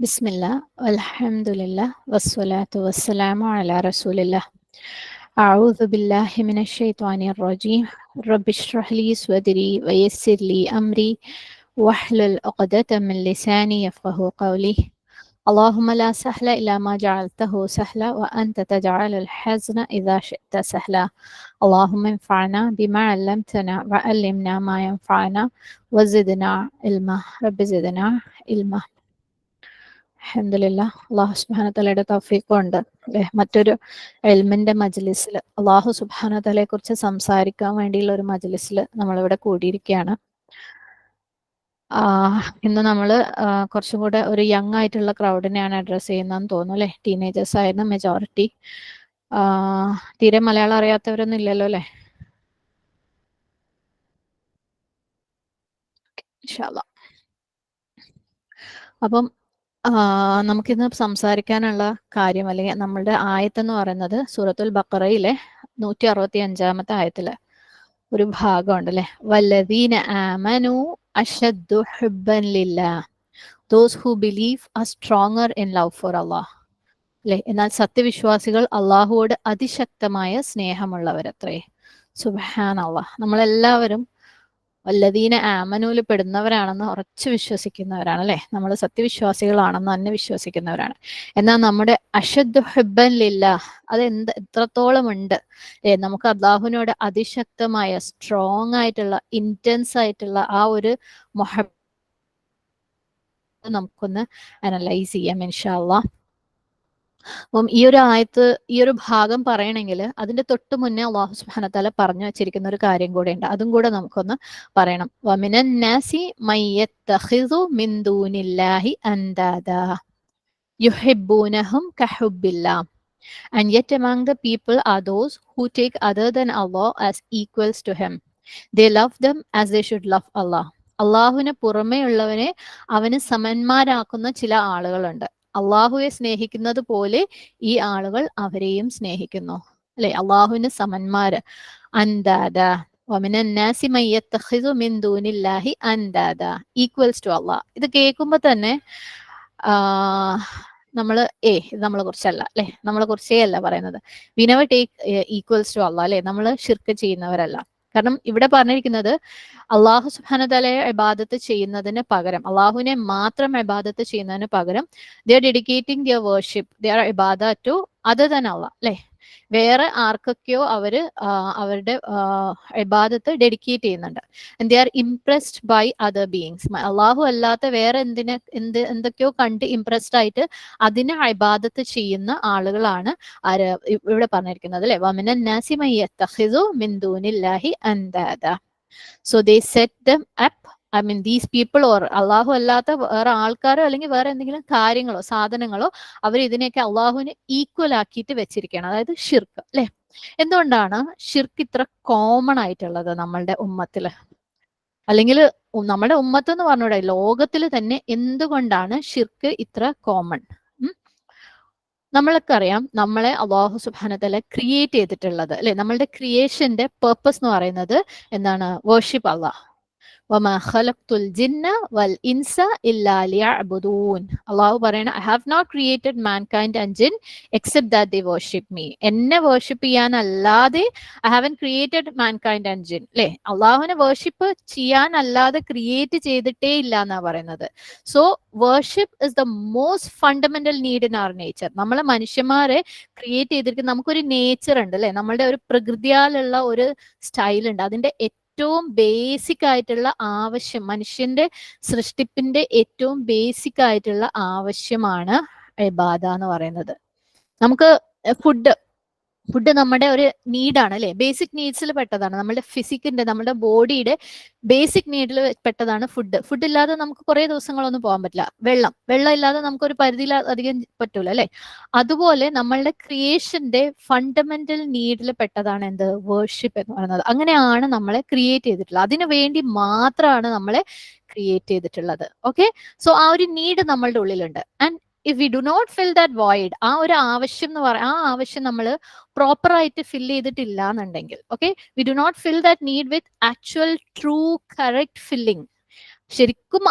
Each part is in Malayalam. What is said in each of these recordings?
بسم الله والحمد لله والصلاة والسلام على رسول الله. أعوذ بالله من الشيطان الرجيم. رب اشرح لي صدري ويسر لي أمري واحلل عقدة من لساني يفقه قولي. اللهم لا سهل إلا ما جعلته سهلا وأنت تجعل الحزن إذا شئت سهلا. اللهم انفعنا بما علمتنا وعلمنا ما ينفعنا وزدنا علما. رب زدنا علما. അൽഹംദുലില്ലാഹ് അല്ലാഹു സുബ്ഹാനഹു തആലയുടെ തൗഫീഖ് കൊണ്ട് മറ്റൊരു ഇൽമിന്റെ മജ്ലിസിൽ അല്ലാഹു സുബ്ഹാനഹു തആലയെ കുറിച്ച് സംസാരിക്കാൻ വേണ്ടിയുള്ള ഒരു മജ്ലിസിൽ നമ്മളിവിടെ കൂടിയിരിക്കുകയാണ്. ഇന്ന് നമ്മൾ കുറച്ചും കൂടെ ഒരു യങ് ആയിട്ടുള്ള ക്രൗഡിനെയാണ് അഡ്രസ്സ് ചെയ്യുന്നതെന്ന് തോന്നുന്നു അല്ലേ? ടീനേജേഴ്സ് ആയിരുന്നു മെജോറിറ്റി. തീരെ മലയാളം അറിയാത്തവരൊന്നും ഇല്ലല്ലോ അല്ലേ? ഇൻഷാ അല്ലാഹ്. അപ്പം നമുക്കിന്ന് സംസാരിക്കാനുള്ള കാര്യം അല്ലെങ്കിൽ നമ്മളുടെ ആയത്തെന്ന് പറയുന്നത് സൂറത്തുൽ ബഖറയിലെ 165 ആയത്തിലെ ഒരു ഭാഗമുണ്ട് അല്ലെ. വല്ലദീന ആമനു അശദ്ദു ഹുബ്ബൻ ലില്ലാഹ്, those who believe are stronger in love for അല്ലാഹ് അല്ലെ. എന്നാൽ സത്യവിശ്വാസികൾ അള്ളാഹുവോട് അതിശക്തമായ സ്നേഹമുള്ളവരത്രേ. സുബ്ഹാനല്ലാഹ്. നമ്മളെല്ലാവരും വല്ലദീന ആമനൂല് പെടുന്നവരാണെന്ന് ഉറച്ചു വിശ്വസിക്കുന്നവരാണ് അല്ലെ. നമ്മൾ സത്യവിശ്വാസികളാണെന്ന് തന്നെ വിശ്വസിക്കുന്നവരാണ്. എന്നാൽ നമ്മുടെ അശദ്ദു ഹുബ്ബൻ ലില്ലാഹ് അത് എത്രത്തോളം ഉണ്ട് നമുക്ക് അള്ളാഹുവിനോട് അതിശക്തമായ സ്ട്രോങ് ആയിട്ടുള്ള ഇന്റൻസ് ആയിട്ടുള്ള ആ ഒരു മുഹബ്ബത്ത് നമുക്കൊന്ന് അനലൈസ് ചെയ്യാം ഇൻഷാ അല്ലാഹ്. അപ്പം ഈ ഒരു ആയത്ത്, ഈ ഒരു ഭാഗം പറയണമെങ്കിൽ അതിന്റെ തൊട്ട് മുന്നേ അല്ലാഹു സുബ്ഹാനഹു തആല പറഞ്ഞു വെച്ചിരിക്കുന്ന ഒരു കാര്യം കൂടെ ഉണ്ട്. അതും കൂടെ നമുക്കൊന്ന് പറയണം. വമിനൻ നാസി മയ്യത്തഖിദു മിൻ ദൂനില്ലാഹി അൻദാദാ യുഹിബ്ബൂനഹും കഹുബ്ബില്ലാഹ്. And yet among the people are those who take other than Allah as equals to him. They love them as they should love Allah. അള്ളാഹുവിന് പുറമേ ഉള്ളവനെ അവന് സമന്മാരാക്കുന്ന ചില ആളുകളുണ്ട്. അള്ളാഹുവെ സ്നേഹിക്കുന്നത് പോലെ ഈ ആളുകൾ അവരെയും സ്നേഹിക്കുന്നു അല്ലെ. അള്ളാഹുവിന് സമന്മാര്. അൻദാദ വമിനന്നാസി മയ്യത്തഖിദു മിൻ ദൂനില്ലാഹി അൻദാദ ഈക്വൽസ് ടു അള്ളാഹ്. ഇത് കേൾക്കുമ്പോ തന്നെ നമ്മള് ഇത് നമ്മളെ കുറിച്ചല്ല അല്ലെ, നമ്മളെ കുറിച്ചേ അല്ല പറയുന്നത്. We never take equals to അള്ളാഹ് അല്ലെ. നമ്മൾ ഷിർക്ക് ചെയ്യുന്നവരല്ല. കാരണം ഇവിടെ പറഞ്ഞിരിക്കുന്നത് അള്ളാഹു സുബ്ഹാനഹു തആലയെ ഇബാദത്ത് ചെയ്യുന്നതിന് പകരം, അള്ളാഹുവിനെ മാത്രം ഇബാദത്ത് ചെയ്യുന്നതിന് പകരം they are dedicating their worship, they are ഇബാദ ടു അതർ ദാൻ അള്ളാഹ് അല്ലെ. വേറെ ആർക്കൊക്കെയോ അവര് അവരുടെ ഇബാദത്ത് ഡെഡിക്കേറ്റ് ചെയ്യുന്നുണ്ട്. They are impressed by other beings. അള്ളാഹു അല്ലാത്ത വേറെ എന്തൊക്കെയോ കണ്ട് ഇംപ്രസ്ഡ് ആയിട്ട് അതിനെ ഇബാദത്ത് ചെയ്യുന്ന ആളുകളാണ് ഇവിടെ പറഞ്ഞിരിക്കുന്നത് അല്ലെ. വമിനൻ നാസി മയ്യത്തഖിദു മിൻ ദൂനില്ലാഹി അൻദാദ. So they set them up, I mean these people or അള്ളാഹു അല്ലാത്ത വേറെ ആൾക്കാരോ അല്ലെങ്കിൽ വേറെ എന്തെങ്കിലും കാര്യങ്ങളോ സാധനങ്ങളോ അവർ ഇതിനെയൊക്കെ അള്ളാഹുവിന് ഈക്വൽ ആക്കിയിട്ട് വെച്ചിരിക്കുകയാണ്. അതായത് ഷിർക്ക് അല്ലെ. എന്തുകൊണ്ടാണ് ഷിർക്ക് ഇത്ര കോമൺ ആയിട്ടുള്ളത് നമ്മളുടെ ഉമ്മത്തില്? അല്ലെങ്കിൽ നമ്മുടെ ഉമ്മത്ത് എന്ന് പറഞ്ഞൂടെ, ലോകത്തിൽ തന്നെ എന്തുകൊണ്ടാണ് ഷിർക്ക് ഇത്ര കോമൺ? നമ്മളൊക്കെ അറിയാം, നമ്മളെ അല്ലാഹു സുബ്ഹാനഹു തആല ക്രിയേറ്റ് ചെയ്തിട്ടുള്ളത് അല്ലെ. നമ്മളുടെ ക്രിയേഷന്റെ പേർപ്പസ് എന്ന് പറയുന്നത് എന്താണ്? Worship Allah. വമാ ഖലഖ്തുൽ ജിന്ന വൽ ഇൻസ ഇല്ലാ ലിയഅ്ബുദൂൻ. അല്ലാഹു പറയണ, I have not created mankind and jinn except that they worship me. എന്നെ വർഷിപ്പ് ചെയ്യാനല്ലാതെ I haven't created mankind and jinn അല്ലെ. അള്ളാഹുവിനെ വർഷിപ്പ് ചെയ്യാനല്ലാതെ ക്രിയേറ്റ് ചെയ്തിട്ടേ ഇല്ല എന്നാ പറയുന്നത്. So worship is the most fundamental need in our nature. നമ്മളെ മനുഷ്യന്മാരെ ക്രിയേറ്റ് ചെയ്തിരിക്കുന്ന നമുക്കൊരു നേച്ചർ ഉണ്ട് അല്ലെ. നമ്മളുടെ ഒരു പ്രകൃതിയാലുള്ള ഒരു സ്റ്റൈൽ ഉണ്ട്. അതിന്റെ ഏറ്റവും ബേസിക് ആയിട്ടുള്ള ആവശ്യം, മനുഷ്യന്റെ സൃഷ്ടിപ്പിന്റെ ഏറ്റവും ബേസിക് ആയിട്ടുള്ള ആവശ്യമാണ് ഇബാദ എന്ന് പറയുന്നത്. നമുക്ക് ഫുഡ് നമ്മുടെ ഒരു നീഡാണ് അല്ലെ. ബേസിക് നീഡ്സിൽ പെട്ടതാണ്. നമ്മുടെ ഫിസിക്കിന്റെ, നമ്മുടെ ബോഡിയുടെ ബേസിക് നീഡിൽ പെട്ടതാണ് ഫുഡ്. ഫുഡ് ഇല്ലാതെ നമുക്ക് കുറെ ദിവസങ്ങളൊന്നും പോകാൻ പറ്റില്ല. വെള്ളം ഇല്ലാതെ നമുക്ക് ഒരു പരിധിയിൽ അധികം പറ്റൂല അല്ലെ. അതുപോലെ നമ്മളുടെ ക്രിയേഷന്റെ ഫണ്ടമെന്റൽ നീഡിൽ പെട്ടതാണ് എന്ത്? വേർഷിപ്പ് എന്ന് പറയുന്നത്. അങ്ങനെയാണ് നമ്മളെ ക്രിയേറ്റ് ചെയ്തിട്ടുള്ളത്. അതിനു വേണ്ടി മാത്രമാണ് നമ്മളെ ക്രിയേറ്റ് ചെയ്തിട്ടുള്ളത്. ഓക്കെ. സോ ആ ഒരു നീഡ് നമ്മളുടെ ഉള്ളിലുണ്ട്. And if we do not fill that void, ആ ഒരു ആവശ്യം എന്ന് പറയാം, ആ ആവശ്യം നമ്മൾ പ്രോപ്പർ ആയിട്ട് ഫിൽ ചെയ്തിട്ടില്ല എന്നുണ്ടെങ്കിൽ, okay, we do not fill that need with actual true correct filling, ശരിക്കും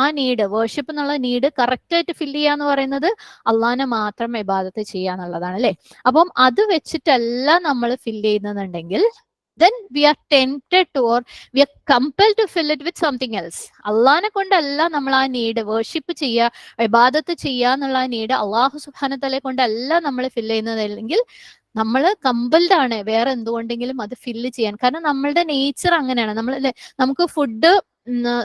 ആ നീഡ്, വേർഷിപ്പ് എന്നുള്ള നീഡ് കറക്റ്റ് ആയിട്ട് ഫില്ല് ചെയ്യാന്ന് പറയുന്നത് അള്ളാഹിനെ മാത്രം ഇബാദത്ത് ചെയ്യാന്നുള്ളതാണ് അല്ലെ. അപ്പം അത് വെച്ചിട്ടല്ല നമ്മൾ ഫില്ല് ചെയ്യുന്നുണ്ടെങ്കിൽ then we are tempted to, or we are compelled to fill it with something else. അള്ളാഹിനെ കൊണ്ടല്ല നമ്മൾ ആ നീഡ് വേർഷിപ്പ് ചെയ്യുക, ഇബാദത്ത് ചെയ്യുക എന്നുള്ള ആ നീഡ് അള്ളാഹു സുബ്ഹാനഹു വ തആലയെ കൊണ്ടല്ല നമ്മൾ ഫില്ല് ചെയ്യുന്നതല്ലെങ്കിൽ നമ്മൾ കമ്പൽഡ് ആണ് വേറെ എന്തുകൊണ്ടെങ്കിലും അത് ഫില്ല് ചെയ്യാൻ. കാരണം നമ്മളുടെ നേച്ചർ അങ്ങനെയാണ്. നമ്മൾ നമുക്ക് ഫുഡ്,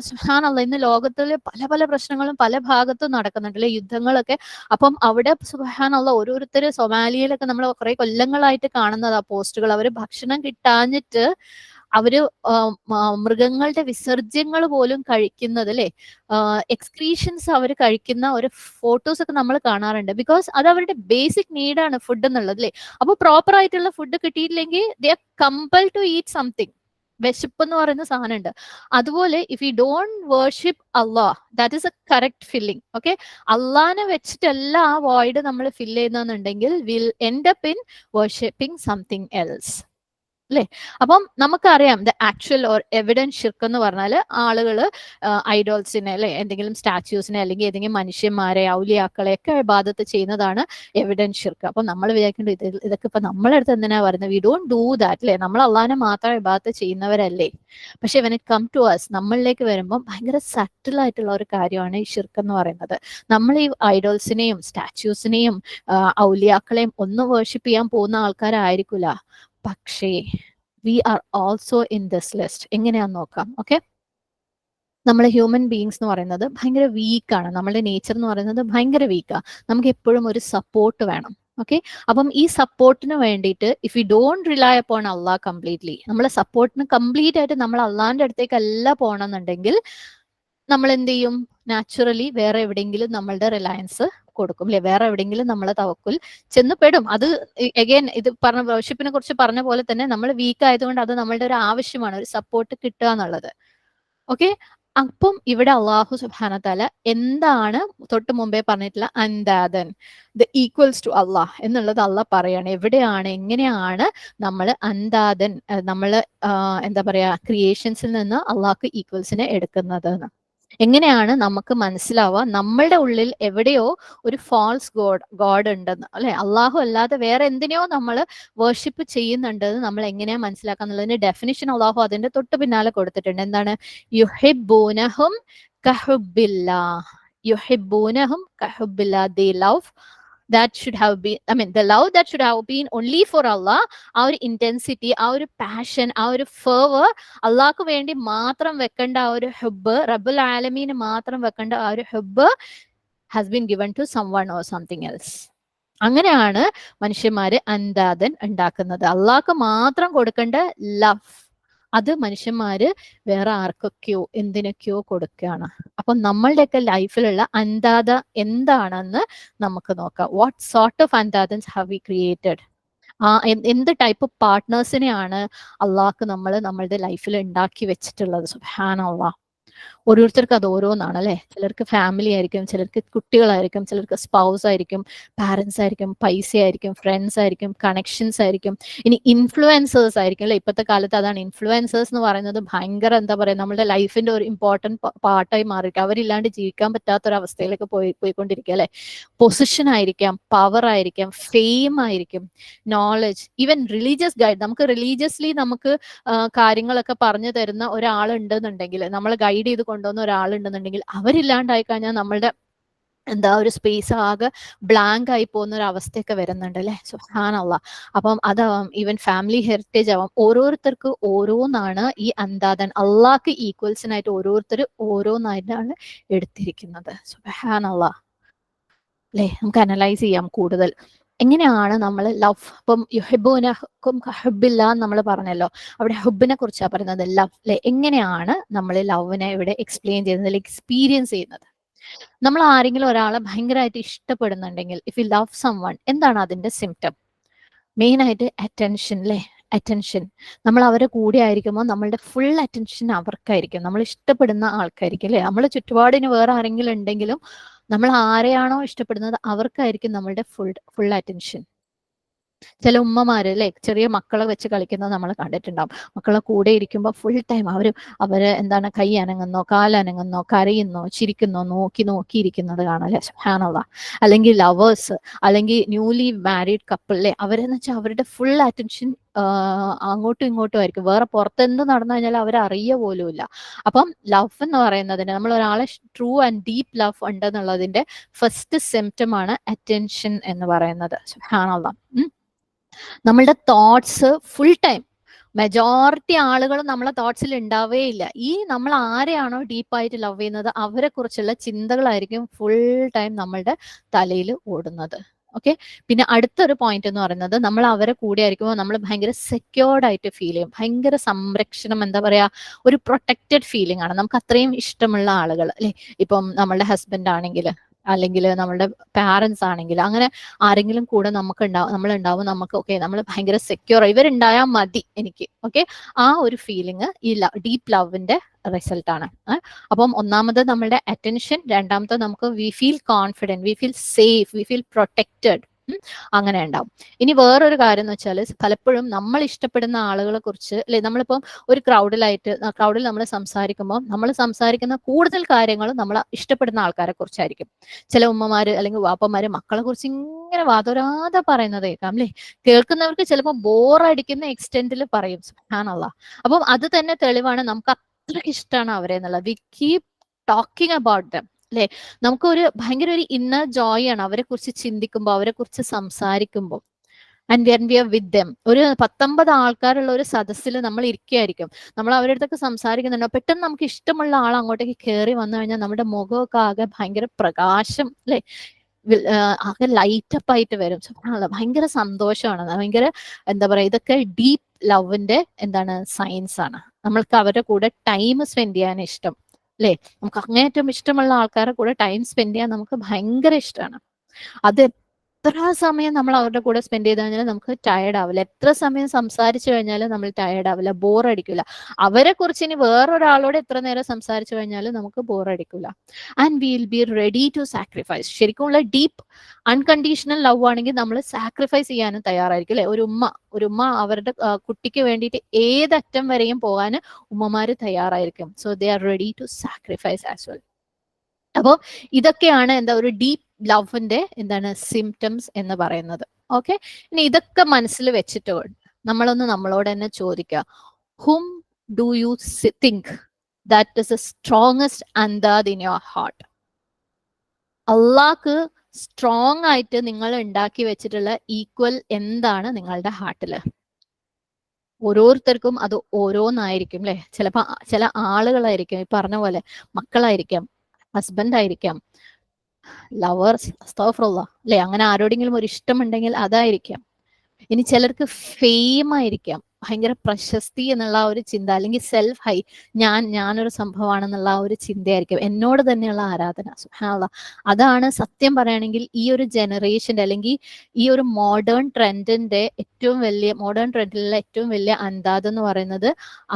സുബ്ഹാനല്ലാഹ്, ഇന്ന് ലോകത്തില് പല പല പ്രശ്നങ്ങളും പല ഭാഗത്തും നടക്കുന്നുണ്ട് അല്ലെ, യുദ്ധങ്ങളൊക്കെ. അപ്പം അവിടെ സുബ്ഹാനല്ലാഹ് ഓരോരുത്തര് സൊമാലിയയിലൊക്കെ നമ്മൾ കുറെ കൊല്ലങ്ങളായിട്ട് കാണുന്നതാ പോസ്റ്റുകൾ. അവര് ഭക്ഷണം കിട്ടാഞ്ഞിട്ട് അവര് മൃഗങ്ങളുടെ വിസർജ്യങ്ങൾ പോലും കഴിക്കുന്നത് അല്ലെ, എക്സ്ക്രീഷൻസ് അവർ കഴിക്കുന്ന ഒരു ഫോട്ടോസ് ഒക്കെ നമ്മൾ കാണാറുണ്ട്. ബിക്കോസ് അത് അവരുടെ ബേസിക് നീഡാണ് ഫുഡ് എന്നുള്ളത് അല്ലെ. അപ്പൊ പ്രോപ്പർ ആയിട്ടുള്ള ഫുഡ് കിട്ടിയില്ലെങ്കിൽ they are compel to eat something. വിശപ്പ് എന്ന് പറയുന്ന സാധനമുണ്ട്. അതുപോലെ if you don't worship Allah, that is a correct filling. Okay, അള്ളാഹിനെ വെച്ചിട്ടല്ല ആ വോയിഡ് നമ്മൾ ഫില്ല് ചെയ്യുന്നുണ്ടെങ്കിൽ will end up in worshipping something else അല്ലെ. അപ്പം നമുക്കറിയാം ദ ആക്ച്വൽ ഓർ എവിഡൻസ് ഷിർക്ക് എന്ന് പറഞ്ഞാൽ ആളുകൾ ഐഡോൾസിനെ അല്ലെ, എന്തെങ്കിലും സ്റ്റാച്യൂസിനെ അല്ലെങ്കിൽ ഏതെങ്കിലും മനുഷ്യന്മാരെ, ഔലിയാക്കളെ ഒക്കെ ഇബാദത്ത് ചെയ്യുന്നതാണ് എവിഡൻസ് ഷിർക്ക്. അപ്പൊ നമ്മൾ വിചാരിക്കേണ്ടത് ഇതൊക്കെ ഇപ്പൊ നമ്മളെ അടുത്ത് എന്തിനാ പറയുന്നത്, വി ഡോണ്ട് ഡൂ ദാറ്റ് അല്ലെ, നമ്മൾ അള്ളാഹിനെ മാത്രം ഇബാദത്ത് ചെയ്യുന്നവരല്ലേ. പക്ഷെ when it come to us, നമ്മളിലേക്ക് വരുമ്പോൾ ഭയങ്കര സട്ടിൽ ആയിട്ടുള്ള ഒരു കാര്യമാണ് ഈ ഷിർക്ക് എന്ന് പറയുന്നത്. നമ്മൾ ഈ ഐഡോൾസിനെയും സ്റ്റാച്യൂസിനെയും ഔലിയാക്കളെയും ഒന്നും വേർഷിപ്പ് ചെയ്യാൻ പോകുന്ന ആൾക്കാരായിരിക്കില്ല. പക്ഷേ we are also in this list. എങ്ങനെയാന്ന് നോക്കാം. ഓക്കെ, നമ്മൾ ഹ്യൂമൻ ബീങ്സ് എന്ന് പറയുന്നത് ഭയങ്കര വീക്കാണ്. നമ്മളുടെ നേച്ചർ എന്ന് പറയുന്നത് ഭയങ്കര വീക്കാണ്. നമുക്ക് എപ്പോഴും ഒരു സപ്പോർട്ട് വേണം. ഓക്കെ, അപ്പം ഈ സപ്പോർട്ടിന് വേണ്ടിയിട്ട് if you don't rely upon Allah completely, നമ്മളെ സപ്പോർട്ടിന് കംപ്ലീറ്റ് ആയിട്ട് നമ്മൾ അള്ളാഹിന്റെ അടുത്തേക്കല്ല പോകണമെന്നുണ്ടെങ്കിൽ നമ്മൾ എന്ത് ചെയ്യും, നാച്ചുറലി വേറെ എവിടെയെങ്കിലും നമ്മളുടെ റിലയൻസ് കൊടുക്കും അല്ലെ, വേറെ എവിടെയെങ്കിലും നമ്മളെ തവക്കുൽ ചെന്ന് പെടും. അത് അഗൈൻ ഇത് പറഞ്ഞ വർഷിപ്പിനെ കുറിച്ച് പറഞ്ഞ പോലെ തന്നെ നമ്മൾ വീക്ക് ആയതുകൊണ്ട് അത് നമ്മളുടെ ഒരു ആവശ്യമാണ്, ഒരു സപ്പോർട്ട് കിട്ടുക എന്നുള്ളത്. ഓക്കെ, അപ്പം ഇവിടെ അള്ളാഹു സുബ്ഹാനഹു തആല എന്താണ് തൊട്ട് മുമ്പേ പറഞ്ഞിട്ടുള്ള അൻദാദൻ, ദ ഈക്വൽസ് ടു അള്ളാഹ് എന്നുള്ളത് അള്ളാഹ് പറയാണ്. എവിടെയാണ്, എങ്ങനെയാണ് നമ്മൾ അൻദാദൻ, നമ്മൾ എന്താ പറയാ, ക്രിയേഷൻസിൽ നിന്ന് അള്ളാഹ്ക്ക് ഈക്വൽസിനെ എടുക്കുന്നത് എന്ന്. എങ്ങനെയാണ് നമുക്ക് മനസ്സിലാവുക നമ്മളുടെ ഉള്ളിൽ എവിടെയോ ഒരു ഫാൾസ് ഗോഡ് ഉണ്ടെന്ന് അല്ലെ, അള്ളാഹു അല്ലാതെ വേറെ എന്തിനെയോ നമ്മൾ വേർഷിപ്പ് ചെയ്യുന്നുണ്ടെന്ന് നമ്മൾ എങ്ങനെയാ മനസ്സിലാക്കാന്നുള്ളതിന്റെ ഡെഫിനിഷൻ അള്ളാഹു അതിന്റെ തൊട്ട് പിന്നാലെ കൊടുത്തിട്ടുണ്ട്. എന്താണ്, യുഹിബ്ബൂനഹും കഹുബില്ലാ, യുഹിബ്ബൂനഹും കഹുബില്ലാ, they love that should have been, I mean the love that should have been only for Allah. ആ ഒരു ഇന്റൻസിറ്റി, ആ ഒരു പാഷൻ, ആ ഒരു ഫെർവർ, അള്ളാഹ്ക്ക് വേണ്ടി മാത്രം വെക്കേണ്ട ആ ഒരു ഹുബ്, റബ്ബുൽ ആലമീന് മാത്രം വെക്കേണ്ട ആ ഒരു ഹുബ് has been given to someone or something else. അങ്ങനെയാണ് മനുഷ്യന്മാര് അൻദാദൻ ഉണ്ടാക്കുന്നത്. അള്ളാഹ്ക്ക് മാത്രം കൊടുക്കേണ്ട ലവ് അത് മനുഷ്യന്മാര് വേറെ ആർക്കൊക്കെയോ എന്തിനൊക്കെയോ കൊടുക്കുകയാണ്. അപ്പൊ നമ്മളുടെയൊക്കെ ലൈഫിലുള്ള അൻദാദ എന്താണെന്ന് നമുക്ക് നോക്കാം. വാട്ട് സോർട്ട് ഓഫ് അൻദാദൻസ് ഹാവ് വി ക്രിയേറ്റഡ്? എന്ത് ടൈപ്പ് പാർട്ട്നേഴ്സിനെയാണ് അള്ളാഹ്ക്ക് നമ്മൾ നമ്മളുടെ ലൈഫിൽ ഉണ്ടാക്കി വെച്ചിട്ടുള്ളത്? സുബ്ഹാനല്ലാഹ്. ഓരോരുത്തർക്ക് അത് ഓരോന്നാണ് അല്ലെ. ചിലർക്ക് ഫാമിലി ആയിരിക്കും, ചിലർക്ക് കുട്ടികളായിരിക്കും, ചിലർക്ക് സ്പൗസ് ആയിരിക്കും, പാരന്റ്സ് ആയിരിക്കും, പൈസ ആയിരിക്കും, ഫ്രണ്ട്സ് ആയിരിക്കും, കണക്ഷൻസ് ആയിരിക്കും, ഇനി ഇൻഫ്ലുവൻസേഴ്സ് ആയിരിക്കും അല്ലെ. ഇപ്പോഴത്തെ കാലത്ത് അതാണ്, ഇൻഫ്ലുവൻസേഴ്സ് എന്ന് പറയുന്നത് ഭയങ്കര എന്താ പറയാ, നമ്മുടെ ലൈഫിന്റെ ഒരു ഇമ്പോർട്ടന്റ് പാർട്ടായി മാറിയിരിക്കും. അവരില്ലാണ്ട് ജീവിക്കാൻ പറ്റാത്തൊരവസ്ഥയിലേക്ക് പോയിക്കൊണ്ടിരിക്കുക അല്ലെ. പൊസിഷൻ ആയിരിക്കാം, പവർ ആയിരിക്കാം, ഫെയിം ആയിരിക്കും, നോളജ്, ഈവൻ റിലീജിയസ് ഗൈഡ്. നമുക്ക് റിലീജിയസ്ലി നമുക്ക് കാര്യങ്ങളൊക്കെ പറഞ്ഞു തരുന്ന ഒരാളുണ്ടെന്നുണ്ടെങ്കിൽ, നമ്മൾ ഗൈഡ് ചെയ്ത് കൊണ്ടുവന്ന ഒരാളുണ്ടെന്നുണ്ടെങ്കിൽ, അവരില്ലാണ്ടായി കഴിഞ്ഞാൽ നമ്മളുടെ എന്താ ഒരു സ്പേസ് ആകെ ബ്ലാങ്ക് ആയി പോകുന്ന ഒരു അവസ്ഥയൊക്കെ വരുന്നുണ്ട് അല്ലെ. സുബ്ഹാനല്ലാഹ്. അപ്പം അതാവാം, ഈവൻ ഫാമിലി ഹെറിറ്റേജ് ആവാം, ഓരോരുത്തർക്ക് ഓരോന്നാണ് ഈ അൻദാദൻ. അള്ളാഹ്ക്ക് ഈക്വൽസിനായിട്ട് ഓരോരുത്തർ ഓരോന്നായിട്ടാണ് എടുത്തിരിക്കുന്നത്. സുബ്ഹാനല്ലാഹ് അല്ലെ. നമുക്ക് അനലൈസ് ചെയ്യാം കൂടുതൽ. എങ്ങനെയാണ് നമ്മൾ ലവ്, ഇപ്പം യുഹിബ്ബൂനഹും കഹുബില്ലാ നമ്മൾ പറഞ്ഞല്ലോ, അവിടെ ഹുബിനെ കുറിച്ചാണ് പറയുന്നത്, ലവ് അല്ലെ. എങ്ങനെയാണ് നമ്മൾ ലവിനെ ഇവിടെ എക്സ്പ്ലെയിൻ ചെയ്യുന്നത്, എക്സ്പീരിയൻസ് ചെയ്യുന്നത്? നമ്മൾ ആരെങ്കിലും ഒരാളെ ഭയങ്കരമായിട്ട് ഇഷ്ടപ്പെടുന്നുണ്ടെങ്കിൽ, ഇഫ് യു ലവ് സംവൺ, എന്താണ് അതിന്റെ സിംറ്റം? മെയിൻ ആയിട്ട് അറ്റൻഷൻ അല്ലെ. അറ്റൻഷൻ. നമ്മൾ അവരെ കൂടെ ആയിരിക്കുമ്പോൾ നമ്മളുടെ ഫുൾ അറ്റൻഷൻ അവർക്കായിരിക്കും, നമ്മൾ ഇഷ്ടപ്പെടുന്ന ആൾക്കായിരിക്കും അല്ലെ. നമ്മൾ ചുറ്റുപാടിന് വേറെ ആരെങ്കിലും ഉണ്ടെങ്കിലും നമ്മൾ ആരെയാണോ ഇഷ്ടപ്പെടുന്നത് അവർക്കായിരിക്കും നമ്മളുടെ ഫുൾ അറ്റൻഷൻ. ചില ഉമ്മമാര് അല്ലെ ചെറിയ മക്കളെ വെച്ച് കളിക്കുന്നത് നമ്മൾ കണ്ടിട്ടുണ്ടാവും. മക്കളെ കൂടെ ഇരിക്കുമ്പോൾ ഫുൾ ടൈം അവര് എന്താണ് കൈ അനങ്ങുന്നോ, കാലനങ്ങുന്നോ, കരയുന്നോ, ചിരിക്കുന്നോ നോക്കിയിരിക്കുന്നത് കാണാം അല്ലെ. സുബ്ഹാനല്ലാഹ്. അല്ലെങ്കിൽ ലവേഴ്സ്, അല്ലെങ്കിൽ ന്യൂലി മാരീഡ് കപ്പിൾ അല്ലെ, അവരെന്ന് വെച്ചാൽ അവരുടെ ഫുൾ അറ്റൻഷൻ അങ്ങോട്ടും ഇങ്ങോട്ടും ആയിരിക്കും. വേറെ പുറത്ത് എന്ത് നടന്നു കഴിഞ്ഞാൽ അവരറിയ പോലുമില്ല. അപ്പം ലവ് എന്ന് പറയുന്നതിന് നമ്മൾ ഒരാളെ ട്രൂ ആൻഡ് ഡീപ്പ് ലവ് ഉണ്ടെന്നുള്ളതിന്റെ ഫസ്റ്റ് സിംറ്റം ആണ് അറ്റൻഷൻ എന്ന് പറയുന്നത്. സുബ്ഹാനല്ലാഹ്. നമ്മളുടെ തോട്ട്സ് ഫുൾ ടൈം മെജോറിറ്റി ആളുകൾ നമ്മളെ തോട്ട്സിൽ ഉണ്ടാവേ ഇല്ല. ഈ നമ്മൾ ആരെയാണോ ഡീപ്പായിട്ട് ലവ് ചെയ്യുന്നത് അവരെ കുറിച്ചുള്ള ചിന്തകളായിരിക്കും ഫുൾ ടൈം നമ്മളുടെ തലയിൽ ഓടുന്നത്. ഓക്കെ. പിന്നെ അടുത്തൊരു പോയിന്റ് എന്ന് പറയുന്നത് നമ്മൾ അവരെ കൂടെ ആയിരിക്കുമ്പോൾ നമ്മൾ ഭയങ്കര സെക്യൂർഡ് ആയിട്ട് ഫീൽ ചെയ്യും. ഭയങ്കര സംരക്ഷണം, എന്താ പറയാ, ഒരു പ്രൊട്ടക്റ്റഡ് ഫീലിംഗ് ആണ്. നമുക്ക് അത്രയും ഇഷ്ടമുള്ള ആളുകൾ അല്ലെ, ഇപ്പം നമ്മളുടെ ഹസ്ബൻഡ് ആണെങ്കിൽ, അല്ലെങ്കിൽ നമ്മളുടെ പാരന്റ്സ് ആണെങ്കിൽ, അങ്ങനെ ആരെങ്കിലും കൂടെ നമ്മളുണ്ടാവും, നമുക്ക് ഓക്കെ നമ്മൾ ഭയങ്കര സെക്യൂർ, ഇവരുണ്ടായാൽ മതി എനിക്ക്. ഓക്കെ. ആ ഒരു ഫീലിംഗ് ഈ ഡീപ്പ് ലവിന്റെ റിസൾട്ട് ആണ്. അപ്പം ഒന്നാമത് നമ്മളുടെ അറ്റൻഷൻ, രണ്ടാമത് നമുക്ക് we feel confident, we feel safe, we feel protected. അങ്ങനെ ഉണ്ടാവും. ഇനി വേറൊരു കാര്യം എന്ന് വെച്ചാൽ പലപ്പോഴും നമ്മൾ ഇഷ്ടപ്പെടുന്ന ആളുകളെ കുറിച്ച് അല്ലെ, നമ്മളിപ്പം ഒരു ക്രൗഡിൽ നമ്മൾ സംസാരിക്കുമ്പോൾ നമ്മൾ സംസാരിക്കുന്ന കൂടുതൽ കാര്യങ്ങൾ നമ്മൾ ഇഷ്ടപ്പെടുന്ന ആൾക്കാരെ കുറിച്ചായിരിക്കും. ചില ഉമ്മമാര് അല്ലെങ്കിൽ വാപ്പമാര് മക്കളെ കുറിച്ച് ഇങ്ങനെ വാതോരാതെ പറയുന്നത് കേൾക്കാം അല്ലെ. കേൾക്കുന്നവർക്ക് ചിലപ്പോൾ ബോറടിക്കുന്ന എക്സ്റ്റെന്റിൽ പറയും. സുബ്ഹാനല്ലാഹ്. അപ്പം അത് തന്നെ തെളിവാണ് നമുക്ക് അത്രയ്ക്ക് ഇഷ്ടമാണ് അവരെ എന്നുള്ളത്. We keep talking about them അല്ലെ. നമുക്കൊരു ഭയങ്കര ഒരു ഇന്നർ ജോയ് ആണ് അവരെ കുറിച്ച് ചിന്തിക്കുമ്പോൾ, അവരെ കുറിച്ച് സംസാരിക്കുമ്പോൾ. And when we are with dum, ഒരു 19 ആൾക്കാരുള്ള ഒരു സദസ്സിൽ നമ്മൾ ഇരിക്കുകയായിരിക്കും, നമ്മൾ അവരുടെ അടുത്തൊക്കെ സംസാരിക്കുന്നുണ്ടോ, പെട്ടെന്ന് നമുക്ക് ഇഷ്ടമുള്ള ആൾ അങ്ങോട്ടേക്ക് കയറി വന്നു കഴിഞ്ഞാൽ നമ്മുടെ മുഖമൊക്കെ ആകെ ഭയങ്കര പ്രകാശം അല്ലെ, ആകെ ലൈറ്റപ്പ് ആയിട്ട് വരും. ഭയങ്കര സന്തോഷമാണ്, ഭയങ്കര എന്താ പറയാ, ഇതൊക്കെ ഡീപ്പ് ലവിന്റെ എന്താണ് സയൻസ് ആണ്. നമ്മൾക്ക് അവരുടെ കൂടെ ടൈം സ്പെൻഡ് ചെയ്യാൻ ഇഷ്ടം അല്ലെ. നമുക്ക് അങ്ങേറ്റം ഇഷ്ടമുള്ള ആൾക്കാരുടെ കൂടെ ടൈം സ്പെൻഡ് ചെയ്യാൻ നമുക്ക് ഭയങ്കര ഇഷ്ടമാണ്. അത് എത്ര സമയം നമ്മൾ അവരുടെ കൂടെ സ്പെൻഡ് ചെയ്ത് കഴിഞ്ഞാൽ നമുക്ക് ടയർഡ് ആവില്ല. എത്ര സമയം സംസാരിച്ചു കഴിഞ്ഞാലും നമ്മൾ ടയർഡ് ആവില്ല, ബോർ അടിക്കില്ല. അവരെ കുറിച്ച് ഇനി വേറൊരാളോട് എത്ര നേരം സംസാരിച്ചു കഴിഞ്ഞാലും നമുക്ക് ബോർ അടിക്കില്ല. And will be ready to sacrifice. ശരിക്കുമുള്ള ഡീപ്പ് അൺകണ്ടീഷണൽ ലവ് ആണെങ്കിൽ നമ്മൾ സാക്രിഫൈസ് ചെയ്യാനും തയ്യാറായിരിക്കും അല്ലെ. ഒരു ഉമ്മ അവരുടെ കുട്ടിക്ക് വേണ്ടിയിട്ട് ഏതറ്റം വരെയും പോകാൻ ഉമ്മമാര് തയ്യാറായിരിക്കും. So they are ready to sacrifice as well. അപ്പോൾ ഇതൊക്കെയാണ് എന്താ ഒരു ഡീപ്പ് ലവിന്റെ എന്താണ് സിംറ്റംസ് എന്ന് പറയുന്നത്. ഓക്കെ. ഇനി ഇതൊക്കെ മനസ്സിൽ വെച്ചിട്ട് നമ്മളൊന്ന് നമ്മളോട് തന്നെ ചോദിക്കുക, hmm do you think that is the strongest അന്താദ് ഇൻ യുവർ ഹാർട്ട്? അള്ളാഹ്ക്ക് സ്ട്രോങ് ആയിട്ട് നിങ്ങൾ ഉണ്ടാക്കി വെച്ചിട്ടുള്ള ഈക്വൽ എന്താണ് നിങ്ങളുടെ ഹാർട്ടില്? ഓരോരുത്തർക്കും അത് ഓരോന്നായിരിക്കും അല്ലെ. ചിലപ്പോ ചില ആളുകളായിരിക്കും, ഈ പറഞ്ഞ പോലെ മക്കളായിരിക്കാം, ഹസ്ബൻഡ് ആയിരിക്കാം, ലവേഴ്സ്, അസ്തഗ്ഫിറുല്ലാഹ് അല്ലെ, അങ്ങനെ ആരോടെങ്കിലും ഒരു ഇഷ്ടമുണ്ടെങ്കിൽ അതായിരിക്കാം. ഇനി ചിലർക്ക് ഫെയിം ആയിരിക്കാം, ഭയങ്കര പ്രശസ്തി എന്നുള്ള ഒരു ചിന്ത, അല്ലെങ്കിൽ സെൽഫ് ഹൈ, ഞാനൊരു സംഭവമാണെന്നുള്ള ആ ഒരു ചിന്തയായിരിക്കും, എന്നോട് തന്നെയുള്ള ആരാധന. സുബ്ഹാനല്ലാഹ്. അതാണ് സത്യം പറയുകയാണെങ്കിൽ ഈ ഒരു ജനറേഷന്റെ അല്ലെങ്കിൽ ഈ ഒരു മോഡേൺ ട്രെൻഡിലുള്ള ഏറ്റവും വലിയ അന്താദ് എന്ന് പറയുന്നത്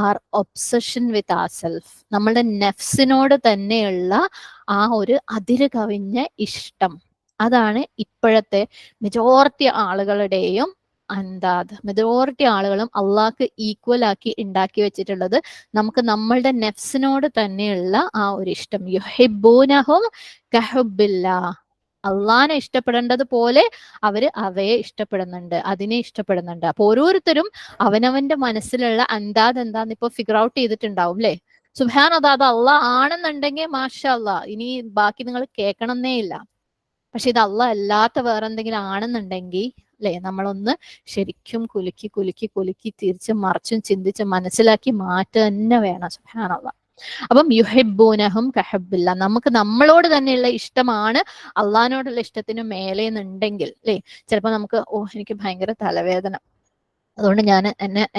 our obsession with our self. നമ്മളുടെ നെഫ്സിനോട് തന്നെയുള്ള ആ ഒരു അതിര് കവിഞ്ഞ ഇഷ്ടം. അതാണ് ഇപ്പോഴത്തെ മെജോറിറ്റി ആളുകളുടെയും അന്താദ്. മെജോറിറ്റി ആളുകളും അള്ളാഹ്ക്ക് ഈക്വൽ ആക്കി ഉണ്ടാക്കി വെച്ചിട്ടുള്ളത് നമുക്ക് നമ്മളുടെ നെഫ്സിനോട് തന്നെയുള്ള ആ ഒരു ഇഷ്ടം. യുഹിബ്ബൂനഹും കഹുബ്ബില്ലാഹ്. അള്ളാഹിനെ ഇഷ്ടപ്പെടേണ്ടത് പോലെ അവയെ ഇഷ്ടപ്പെടുന്നുണ്ട്, അതിനെ ഇഷ്ടപ്പെടുന്നുണ്ട്. അപ്പൊ ഓരോരുത്തരും അവനവന്റെ മനസ്സിലുള്ള അന്താദ് എന്താന്ന് ഇപ്പൊ ഫിഗർ ഔട്ട് ചെയ്തിട്ടുണ്ടാവും അല്ലെ. സുബ്ഹാനല്ലാഹ്. അത് അള്ളാഹ് ആണെന്നുണ്ടെങ്കിൽ മാഷാ അള്ളാഹ്, ഇനി ബാക്കി നിങ്ങൾ കേൾക്കണമെന്നേ ഇല്ല. പക്ഷെ ഇത് അള്ളാഹ് അല്ലാത്ത വേറെന്തെങ്കിലും ആണെന്നുണ്ടെങ്കിൽ അല്ലെ, നമ്മളൊന്ന് ശരിക്കും കുലുക്കി കുലുക്കി കുലുക്കി തിരിച്ചും മറിച്ചും ചിന്തിച്ച് മനസ്സിലാക്കി മാറ്റുക തന്നെ വേണം. സുബ്ഹാനല്ലാഹ്. അപ്പം യുഹിബ്ബൂനഹും കഹബ്ബില്ലാഹ്, നമുക്ക് നമ്മളോട് തന്നെയുള്ള ഇഷ്ടമാണ് അള്ളാഹിനോടുള്ള ഇഷ്ടത്തിന് മേലെ എന്നുണ്ടെങ്കിൽ അല്ലെ. ചിലപ്പോൾ നമുക്ക് എനിക്ക് ഭയങ്കര തലവേദന, അതുകൊണ്ട് ഞാൻ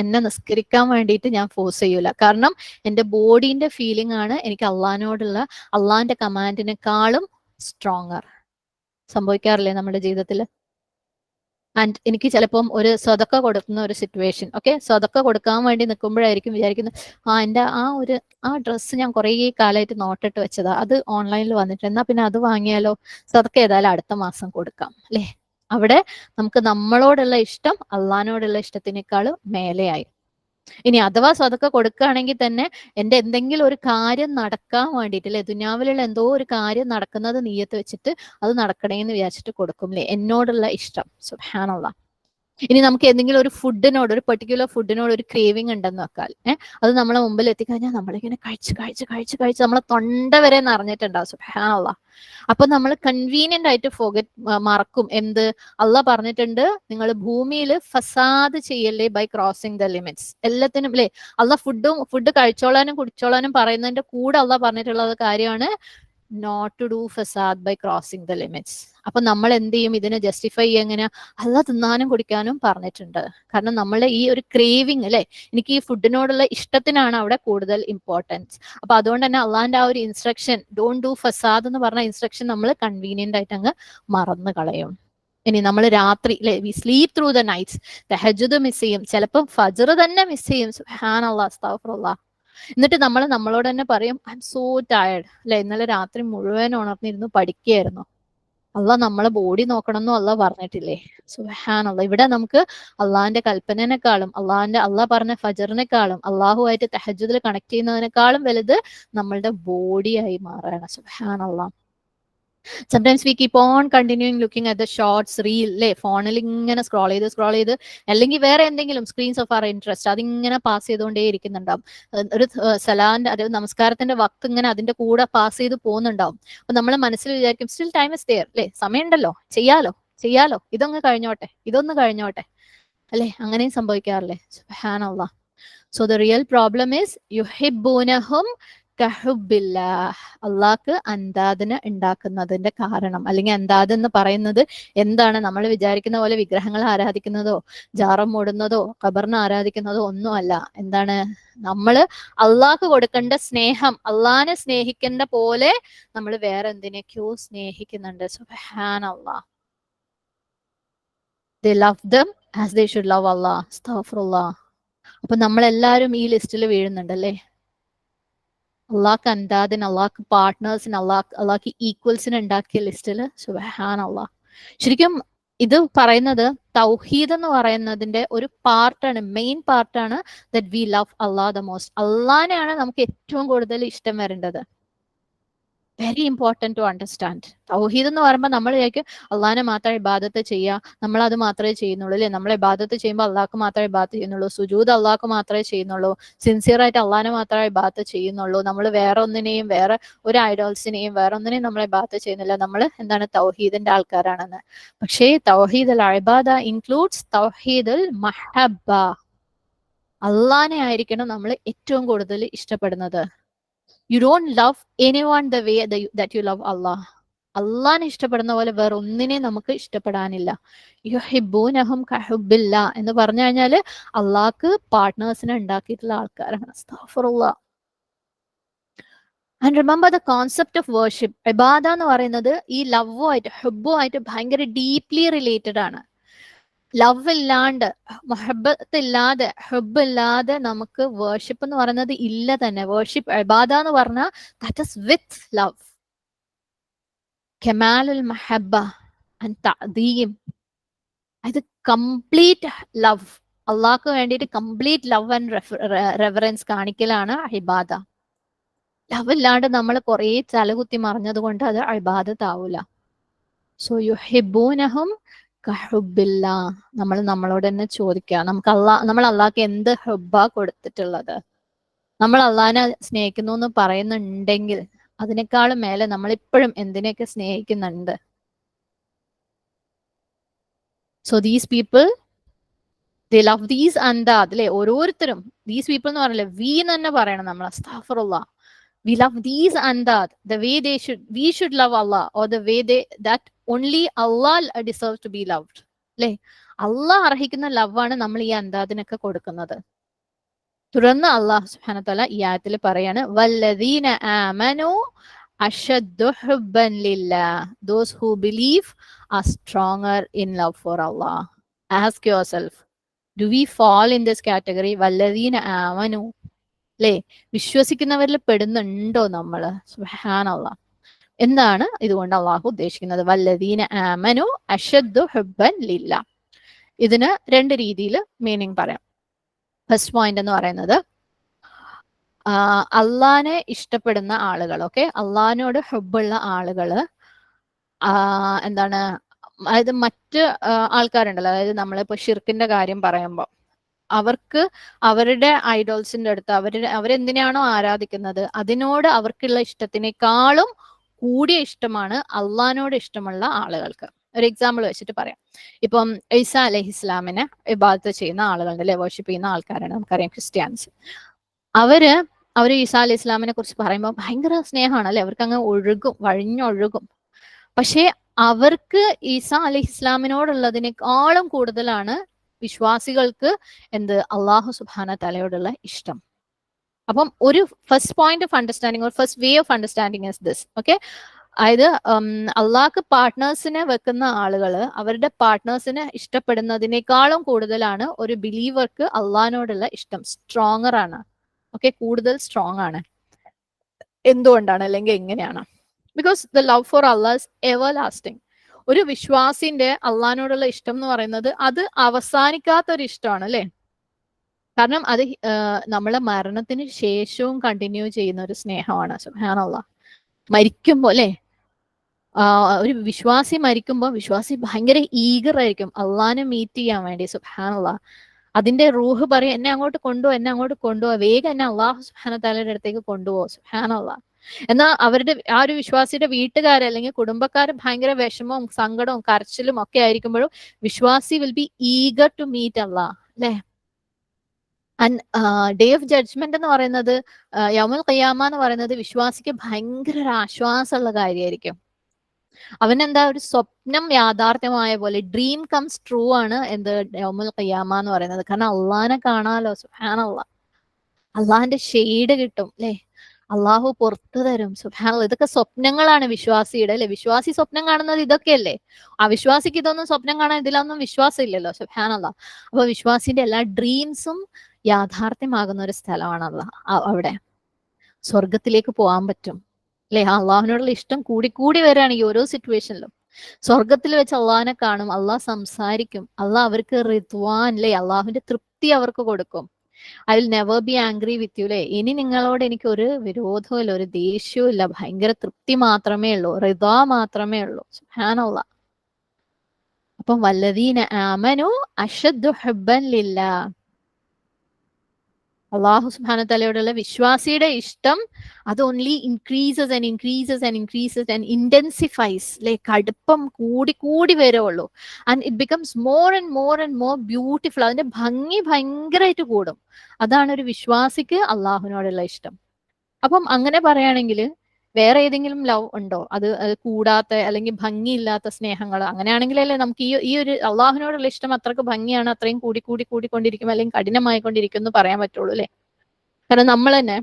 എന്നെ നിസ്കരിക്കാൻ വേണ്ടിയിട്ട് ഞാൻ ഫോഴ്സ് ചെയ്യൂല, കാരണം എൻ്റെ ബോഡീന്റെ ഫീലിംഗ് ആണ് എനിക്ക് അള്ളാഹിന്റെ കമാൻഡിനെക്കാളും സ്ട്രോങ്ങർ. സംഭവിക്കാറില്ലേ നമ്മുടെ ജീവിതത്തിൽ? ആൻഡ് എനിക്ക് ചിലപ്പം ഒരു സ്വതക്ക കൊടുക്കുന്ന ഒരു സിറ്റുവേഷൻ, ഓക്കെ, സ്വതക്ക കൊടുക്കാൻ വേണ്ടി നിൽക്കുമ്പോഴായിരിക്കും വിചാരിക്കുന്നത്, എൻ്റെ ആ ഡ്രസ്സ് ഞാൻ കുറേ കാലമായിട്ട് നോട്ടിട്ട് വെച്ചതാ, അത് ഓൺലൈനിൽ വന്നിട്ട്, എന്നാ പിന്നെ അത് വാങ്ങിയാലോ, സ്വതക്ക ഏതായാലും അടുത്ത മാസം കൊടുക്കാം അല്ലേ. അവിടെ നമുക്ക് നമ്മളോടുള്ള ഇഷ്ടം അള്ളഹാനോടുള്ള ഇഷ്ടത്തിനേക്കാളും മേലെയായി. ഇനി അഥവാ സ്വതക്ക കൊടുക്കുകയാണെങ്കിൽ തന്നെ എന്റെ എന്തെങ്കിലും ഒരു കാര്യം നടക്കാൻ വേണ്ടിയിട്ട് അല്ലെ, ദുനിയാവിലുള്ള എന്തോ ഒരു കാര്യം നടക്കുന്നത് നീയത്ത് വെച്ചിട്ട് അത് നടക്കണേ എന്ന് വിചാരിച്ചിട്ട് കൊടുക്കും അല്ലെ, എന്നോടുള്ള ഇഷ്ടം. സുബ്ഹാനല്ലാഹ്. ഇനി നമുക്ക് എന്തെങ്കിലും ഒരു ഫുഡിനോട്, ഒരു പെർട്ടിക്കുലർ ഫുഡിനോട് ഒരു ക്രേവിംഗ് ഉണ്ടെന്ന് വെക്കാൽ, അത് നമ്മളെ മുമ്പിൽ എത്തിക്കഴിഞ്ഞാൽ നമ്മളിങ്ങനെ കഴിച്ച് നമ്മളെ തൊണ്ട വരെ നിറഞ്ഞിട്ടുണ്ടാവും. സുബ്ഹാനല്ലാഹ്. അപ്പൊ നമ്മൾ കൺവീനിയന്റ് ആയിട്ട് മറക്കും എന്ത്, അള്ളാഹ് പറഞ്ഞിട്ടുണ്ട് നിങ്ങൾ ഭൂമിയിൽ ഫസാദ് ചെയ്യല്ലേ ബൈ ക്രോസിംഗ് ദ ലിമിറ്റ്സ്. എല്ലാത്തിനും അല്ലെ, അള്ളാഹ് ഫുഡ് കഴിച്ചോളാനും കുടിച്ചോളാനും പറയുന്നതിന്റെ കൂടെ അള്ളാഹ് പറഞ്ഞിട്ടുള്ള കാര്യമാണ് നോട്ട് ടു ഡു ഫസാദ് ബൈ ക്രോസിംഗ് ദ ലിമിറ്റ്സ്. അപ്പൊ നമ്മൾ എന്ത് ചെയ്യും, ഇതിനെ ജസ്റ്റിഫൈ എങ്ങനെ, അള്ളാഹ് തിന്നാനും കുടിക്കാനും പറഞ്ഞിട്ടുണ്ട്. കാരണം നമ്മളെ ഈ ഒരു ക്രേവിങ് അല്ലെ, എനിക്ക് ഈ ഫുഡിനോടുള്ള ഇഷ്ടത്തിനാണ് അവിടെ കൂടുതൽ ഇമ്പോർട്ടൻസ്. അപ്പൊ അതുകൊണ്ട് തന്നെ അള്ളാഹിന്റെ ആ ഒരു ഇൻസ്ട്രക്ഷൻ ഡോണ്ട് ഡു ഫസാദ് എന്ന് പറഞ്ഞ ഇൻസ്ട്രക്ഷൻ നമ്മൾ കൺവീനിയന്റ് ആയിട്ട് അങ്ങ് മറന്നു കളയും. ഇനി നമ്മൾ രാത്രി അല്ലെ, we sleep through the nights, തഹജ്ജുദ് മിസ് ചെയ്യും, ചിലപ്പം ഫജ്ർ തന്നെ മിസ് ചെയ്യും. സുബ്ഹാനല്ലാഹ്, അസ്തഗ്ഫിറുല്ലാഹ്. എന്നിട്ട് നമ്മൾ നമ്മളോട് തന്നെ പറയും ഐ എം സോ ടയർഡ് അല്ലെ, ഇന്നലെ രാത്രി മുഴുവൻ ഉണർന്നിരുന്നു പഠിക്കുകയായിരുന്നു. അള്ളാഹ് നമ്മളെ ബോഡി നോക്കണം എന്നും അള്ളാഹ് പറഞ്ഞിട്ടില്ലേ? സുബ്ഹാനല്ലാഹ്. ഇവിടെ നമുക്ക് അള്ളാഹിന്റെ കൽപ്പനേക്കാളും അള്ളാഹ് പറഞ്ഞ ഫജറിനെക്കാളും അള്ളാഹുമായിട്ട് തഹജ്ജുദിൽ കണക്ട് ചെയ്യുന്നതിനേക്കാളും വലുത് നമ്മളുടെ ബോഡിയായി മാറുകയാണ്. സുബ്ഹാനല്ലാഹ്. Sometimes we keep on continuing looking at the shorts reel അല്ലെ, ഫോണിൽ ഇങ്ങനെ സ്ക്രോൾ ചെയ്ത് അല്ലെങ്കിൽ വേറെ എന്തെങ്കിലും സ്ക്രീൻസ് ഓഫ് അവർ ഇൻട്രസ്റ്റ് അതിങ്ങനെ പാസ് ചെയ്തുകൊണ്ടേ ഇരിക്കുന്നുണ്ടാവും. ഒരു സലാന്റെ അത് നമസ്കാരത്തിന്റെ വക്ത് ഇങ്ങനെ അതിന്റെ കൂടെ പാസ് ചെയ്ത് പോകുന്നുണ്ടാവും. അപ്പൊ നമ്മൾ മനസ്സിൽ വിചാരിക്കും സ്റ്റിൽ ടൈം ഇസ് ദെയർ അല്ലെ, സമയമുണ്ടല്ലോ, ചെയ്യാലോ ഇതൊന്ന് കഴിഞ്ഞോട്ടെ അല്ലെ, അങ്ങനെയും സംഭവിക്കാറില്ലേ? സുബ്ഹാനല്ലാഹ്. So the real problem is യുഹിബ്ബൂനഹും കഹുബില്ലാഹ്. അള്ളാഹ്ക്ക് അന്താദിനെ ഉണ്ടാക്കുന്നതിന്റെ കാരണം, അല്ലെങ്കിൽ അന്താദ് എന്ന് പറയുന്നത് എന്താണ്, നമ്മൾ വിചാരിക്കുന്ന പോലെ വിഗ്രഹങ്ങളെ ആരാധിക്കുന്നതോ ജാറം മൂടുന്നതോ ഖബറിനെ ആരാധിക്കുന്നതോ ഒന്നുമല്ല. എന്താണ്, നമ്മള് അള്ളാഹ്ക്ക് കൊടുക്കേണ്ട സ്നേഹം, അള്ളാഹിനെ സ്നേഹിക്കേണ്ട പോലെ നമ്മൾ വേറെ എന്തിനൊക്കെയോ സ്നേഹിക്കുന്നുണ്ട്. സുബ്ഹാനല്ലാഹ്. they love them as they should love Allah. അസ്തഗ്ഫിറുല്ലാഹ്. അപ്പൊ നമ്മളെല്ലാരും ഈ ലിസ്റ്റിൽ വീഴുന്നുണ്ടല്ലേ? അള്ളാഹ്ക്ക് അന്താദിന്, അള്ളാഹ്ക്ക് പാർട്ട്നേഴ്സിന്, അള്ളാഹ്ക്ക് ഈക്വൽസിന് ഉണ്ടാക്കിയ ലിസ്റ്റില്. സുബ്ഹാനല്ലാഹ്. ശരിക്കും ഇത് പറയുന്നത് തൗഹീദ് എന്ന് പറയുന്നതിന്റെ ഒരു പാർട്ടാണ്, മെയിൻ പാർട്ടാണ് that we love Allah the most. അള്ളാഹിനെയാണ് നമുക്ക് ഏറ്റവും കൂടുതൽ ഇഷ്ടം വരേണ്ടത്. Very important to understand. തൗഹീദ് എന്ന് പറയുമ്പോൾ നമ്മൾ വിചാരിക്കും അള്ളാഹിനെ മാത്രമേ ഇബാദത്ത് ചെയ്യുക, നമ്മൾ അത് മാത്രമേ ചെയ്യുന്നുള്ളൂ അല്ലെ, നമ്മൾ ഇബാദത്ത് ചെയ്യുമ്പോൾ അള്ളാഹ്ക്ക് മാത്രമേ ഇബാദത്ത് ചെയ്യുന്നുള്ളൂ, സുജൂദ് അള്ളാഹ്ക്ക് മാത്രമേ ചെയ്യുന്നുള്ളൂ, സിൻസിയർ ആയിട്ട് അള്ളാഹിനെ മാത്രമേ ഇബാദത്ത് ചെയ്യുന്നുള്ളൂ, നമ്മൾ വേറെ ഒന്നിനെയും, വേറെ ഒരു ഐഡോൾസിനെയും, വേറെ ഒന്നിനെയും നമ്മൾ ഇബാദത്ത് ചെയ്യുന്നില്ല, നമ്മൾ എന്താണ് തൗഹീദിന്റെ ആൾക്കാരാണെന്ന്. പക്ഷേ തൗഹീദ് അൽ ഇബാദ ഇൻക്ലൂഡ്സ് തൗഹീദ് അൽ മഹബ്ബ. അള്ളാഹിനെ ആയിരിക്കണം നമ്മൾ ഏറ്റവും കൂടുതൽ ഇഷ്ടപ്പെടുന്നത്. You don't love anyone the way that you love Allah. അള്ളാഹിനെ ഇഷ്ടപ്പെടുന്ന പോലെ വേറെ ഒന്നിനെ നമുക്ക് ഇഷ്ടപ്പെടാനില്ല. യുഹിബ്ബൂനഹും കഹുബില്ലാ എന്ന് പറഞ്ഞു കഴിഞ്ഞാല് അള്ളാഹ്ക്ക് പാർട്ട്നേഴ്സിനെ ഉണ്ടാക്കിയിട്ടുള്ള ആൾക്കാരാണ്. അസ്തഗ്ഫിറുല്ലാഹ്. And remember the concept of worship. ഇബാദ എന്ന് പറയുന്നത് ഈ ലവുമായിട്ട് ഹുബ്ബുമായിട്ട് ഭയങ്കര ഡീപ്ലി റിലേറ്റഡ് ആണ്. ലവ് ഇല്ലാണ്ട്, മൊഹബത്ത് ഇല്ലാതെ, ഹുബ് ഇല്ലാതെ നമുക്ക് വേർഷിപ്പ് എന്ന് പറയുന്നത് ഇല്ല തന്നെ. വേർഷിപ്പ് ഇബാദ എന്ന് പറഞ്ഞാൽ ദാറ്റ് ഇസ് വിത്ത് ലവ്. കമാലുൽ മഹബ്ബ ആൻഡ് തഅദീം, അത് കംപ്ലീറ്റ് ലവ്, അള്ളാഹ്ക്ക് വേണ്ടിയിട്ട് കംപ്ലീറ്റ് ലവ് ആൻഡ് റെവറൻസ് കാണിക്കലാണ് ഇബാദ. ലവ് ഇല്ലാണ്ട് നമ്മൾ കുറെ തലകുത്തി മറിഞ്ഞത് കൊണ്ട് അത് ഇബാദത്ത് ആവൂല. സോ യുഹിബ്ബൂനഹും കഹുബില്ലാ. നമ്മൾ നമ്മളോട് തന്നെ ചോദിക്കുക, നമ്മൾ അള്ളാഹ്ക്ക് എന്ത് ഹുബ്ബാ കൊടുത്തിട്ടുള്ളത്? നമ്മൾ അള്ളാഹിനെ സ്നേഹിക്കുന്നു എന്ന് പറയുന്നുണ്ടെങ്കിൽ അതിനേക്കാളും മേലെ നമ്മൾ ഇപ്പോഴും എന്തിനെയൊക്കെ സ്നേഹിക്കുന്നുണ്ട്? So these people they love these അന്താദ് അല്ലെ, ഓരോരുത്തരും ദീസ് പീപ്പിൾ എന്ന് പറഞ്ഞില്ലേ, വി എന്ന് തന്നെ പറയണം നമ്മൾ. അസ്തഗ്ഫിറുല്ലാഹ്. We love these andad the way we should love Allah, or the way that only Allah deserves to be loved. അല്ലെ, അള്ളാഹ് അർഹിക്കുന്ന ലവ് ആണ് നമ്മൾ ഈ അന്താദിനൊക്കെ കൊടുക്കുന്നത്. തുടർന്ന് അള്ളാഹു സുബ്ഹാനഹു വ തആല ഈ ആയത്തിൽ പറയാണ് വല്ലദീന ആമനു അശദ്ദു ഹുബ്ബൻ ലില്ലാഹ്. Those who believe are stronger in love for Allah. Ask yourself, do we fall in this category? വല്ലദീന ആമനു അല്ലെ, വിശ്വസിക്കുന്നവരിൽ പെടുന്നുണ്ടോ നമ്മള്? സുബ്ഹാനല്ലാഹ്. എന്താണ് ഇതുകൊണ്ട് അള്ളാഹു ഉദ്ദേശിക്കുന്നത്? വല്ലദീന ആമനു അഷദ്ദു ഹുബ്ബൻ ലില്ലാ. ഇതിന് രണ്ട് രീതിയിൽ മീനിങ് പറയാം. ഫസ്റ്റ് പോയിന്റ് എന്ന് പറയുന്നത് അള്ളാനെ ഇഷ്ടപ്പെടുന്ന ആളുകൾ, ഓക്കെ, അള്ളാഹിനോട് ഹുബ്ബുള്ള ആളുകള് എന്താണ്, അതായത് മറ്റ് ആൾക്കാരുണ്ടല്ലോ, അതായത് നമ്മളിപ്പോ ഷിർക്കിന്റെ കാര്യം പറയുമ്പോൾ അവർക്ക് അവരുടെ ഐഡോൾസിന്റെ അടുത്ത് അവരെന്തിനാണോ ആരാധിക്കുന്നത് അതിനോട് അവർക്കുള്ള ഇഷ്ടത്തിനേക്കാളും കൂടിയ ഇഷ്ടമാണ് അള്ളാഹിനോട് ഇഷ്ടമുള്ള ആളുകൾക്ക്. ഒരു എക്സാമ്പിൾ വെച്ചിട്ട് പറയാം. ഇപ്പം ഈസ അലൈഹി ഇസ്ലാമിനെ ഇബാദത്ത് ചെയ്യുന്ന ആളുകളുണ്ട് അല്ലെ, വർഷിപ്പ് ചെയ്യുന്ന ആൾക്കാരാണ്, നമുക്കറിയാം ക്രിസ്ത്യാനിസ്. അവര് ഈസാ അലൈഹി ഇസ്ലാമിനെ കുറിച്ച് പറയുമ്പോൾ ഭയങ്കര സ്നേഹമാണ് അല്ലെ, അവർക്ക് അങ്ങ് ഒഴുകും, വഴിഞ്ഞൊഴുകും. പക്ഷേ അവർക്ക് ഈസാ അലൈഹി ഇസ്ലാമിനോടുള്ളതിനേക്കാളും കൂടുതലാണ് വിശ്വാസികൾക്ക് അള്ളാഹു സുബ്ഹാനഹു തആലയോടുള്ള ഇഷ്ടം. അപ്പം ഒരു ഫസ്റ്റ് പോയിന്റ് ഓഫ് അണ്ടർസ്റ്റാൻഡിങ്, ഒരു first way of understanding is this, okay. അതായത് അള്ളാഹ്ക്ക് പാർട്ട്നേഴ്സിനെ വെക്കുന്ന ആളുകൾ അവരുടെ പാർട്ട്നേഴ്സിനെ ഇഷ്ടപ്പെടുന്നതിനേക്കാളും കൂടുതലാണ് ഒരു ബിലീവർക്ക് അള്ളാഹിനോടുള്ള ഇഷ്ടം. സ്ട്രോങ്ങർ ആണ്, ഓക്കെ, കൂടുതൽ സ്ട്രോങ് ആണ്. എന്തുകൊണ്ടാണ്, അല്ലെങ്കിൽ എങ്ങനെയാണ്? Because the love for Allah is ever lasting. ഒരു വിശ്വാസിന്റെ അള്ളാഹിനോടുള്ള ഇഷ്ടം എന്ന് പറയുന്നത് അത് അവസാനിക്കാത്ത ഒരു ഇഷ്ടമാണ് അല്ലെ. കാരണം അത് നമ്മളെ മരണത്തിന് ശേഷവും കണ്ടിന്യൂ ചെയ്യുന്ന ഒരു സ്നേഹമാണ്. സുബ്ഹാനല്ലാഹ്. മരിക്കുമ്പോ അല്ലെ, ഒരു വിശ്വാസി മരിക്കുമ്പോൾ വിശ്വാസി ഭയങ്കര ഈഗർ ആയിരിക്കും അള്ളാഹിനെ മീറ്റ് ചെയ്യാൻ വേണ്ടി. സുബ്ഹാനല്ലാഹ്. അതിന്റെ റൂഹ് പറയും, എന്നെ അങ്ങോട്ട് കൊണ്ടുപോവാ, വേഗം എന്നെ അള്ളാഹു സുബ്ഹാനഹു തആലയുടെ അടുത്തേക്ക് കൊണ്ടുപോകും. സുബ്ഹാനല്ലാഹ്. എന്നാൽ അവരുടെ ആ ഒരു വിശ്വാസിയുടെ വീട്ടുകാര് അല്ലെങ്കിൽ കുടുംബക്കാർ ഭയങ്കര വിഷമവും സങ്കടവും കരച്ചിലും ഒക്കെ ആയിരിക്കുമ്പോഴും വിശ്വാസി will be eager to meet Allah അല്ലെ. ആൻഡ് ഡേ ഓഫ് ജഡ്ജ്മെന്റ് എന്ന് പറയുന്നത്, യൗമുൽ ഖിയാമ എന്ന് പറയുന്നത് വിശ്വാസിക്ക് ഭയങ്കര ഒരു ആശ്വാസമുള്ള കാര്യമായിരിക്കും. അവനെന്താ, ഒരു സ്വപ്നം യാഥാർത്ഥ്യമായ പോലെ, ഡ്രീം കംസ് ട്രൂ ആണ് യൗമുൽ ഖിയാമ എന്ന് പറയുന്നത്. കാരണം അള്ളാഹിനെ കാണാലോ. സുബ്ഹാനല്ലാഹ്. അള്ളാഹിന്റെ ഷെയ്ഡ് കിട്ടും അല്ലെ, അള്ളാഹു പുറത്തു തരും. സുബ്ഹാനല്ലാഹ്. ഇതൊക്കെ സ്വപ്നങ്ങളാണ് വിശ്വാസിയുടെ അല്ലെ. വിശ്വാസി സ്വപ്നം കാണുന്നത് ഇതൊക്കെയല്ലേ. അവിശ്വാസിക്ക് ഇതൊന്നും സ്വപ്നം കാണാൻ, ഇതിലൊന്നും വിശ്വാസം ഇല്ലല്ലോ. സുബ്ഹാനല്ലാഹ്. അപ്പൊ വിശ്വാസിന്റെ എല്ലാ ഡ്രീംസും യാഥാർത്ഥ്യമാകുന്ന ഒരു സ്ഥലമാണ് അവിടെ. സ്വർഗത്തിലേക്ക് പോകാൻ പറ്റും അല്ലെ. അള്ളാഹുവിനോടുള്ള ഇഷ്ടം കൂടി വരികയാണ് ഈ ഓരോ സിറ്റുവേഷനിലും. സ്വർഗത്തിൽ വെച്ച് അള്ളാഹിനെ കാണും, അള്ളാഹ് സംസാരിക്കും, അള്ളാഹ് അവർക്ക് റിദ്വാൻ അല്ലെ, അള്ളാഹുവിന്റെ തൃപ്തി അവർക്ക് കൊടുക്കും. I will never be angry with you അല്ലെ. ഇനി നിങ്ങളോട് എനിക്ക് ഒരു വിരോധവും ഇല്ല, ഒരു ദേഷ്യവും ഇല്ല, ഭയങ്കര തൃപ്തി മാത്രമേ ഉള്ളൂ, റിദാ മാത്രമേ ഉള്ളൂ. സുബ്ഹാനല്ലാഹ്. അപ്പം വല്ലദീന ആമനു അഷദ്ദു ഹുബ്ബൻ ലില്ലാഹ്. അള്ളാഹു സുബ്ഹാനഹു തആലയോടുള്ള വിശ്വാസിയുടെ ഇഷ്ടം അത് ഓൺലി ഇൻക്രീസസ് ആൻഡ് ഇന്റൻസിഫൈസ് ലൈക്ക് കടുപ്പം കൂടി വരുള്ളൂ. And it becomes more and more beautiful. അതിന്റെ ഭംഗി ഭയങ്കരമായിട്ട് കൂടും. അതാണ് ഒരു വിശ്വാസിക്ക് അള്ളാഹുവിനോടുള്ള ഇഷ്ടം. അപ്പം അങ്ങനെ പറയുകയാണെങ്കിൽ വേറെ ഏതെങ്കിലും ലവ് ഉണ്ടോ അത് കൂടാത്ത അല്ലെങ്കിൽ ഭംഗിയില്ലാത്ത സ്നേഹങ്ങൾ? അങ്ങനെയാണെങ്കിലല്ലേ നമുക്ക് ഈ ഒരു അള്ളാഹുവിനോടുള്ള ഇഷ്ടം അത്രക്ക് ഭംഗിയാണ്, അത്രയും കൂടിക്കൊണ്ടിരിക്കും അല്ലെങ്കിൽ കഠിനമായിക്കൊണ്ടിരിക്കും എന്ന് പറയാൻ പറ്റുള്ളൂ അല്ലെ. കാരണം നമ്മൾ തന്നെ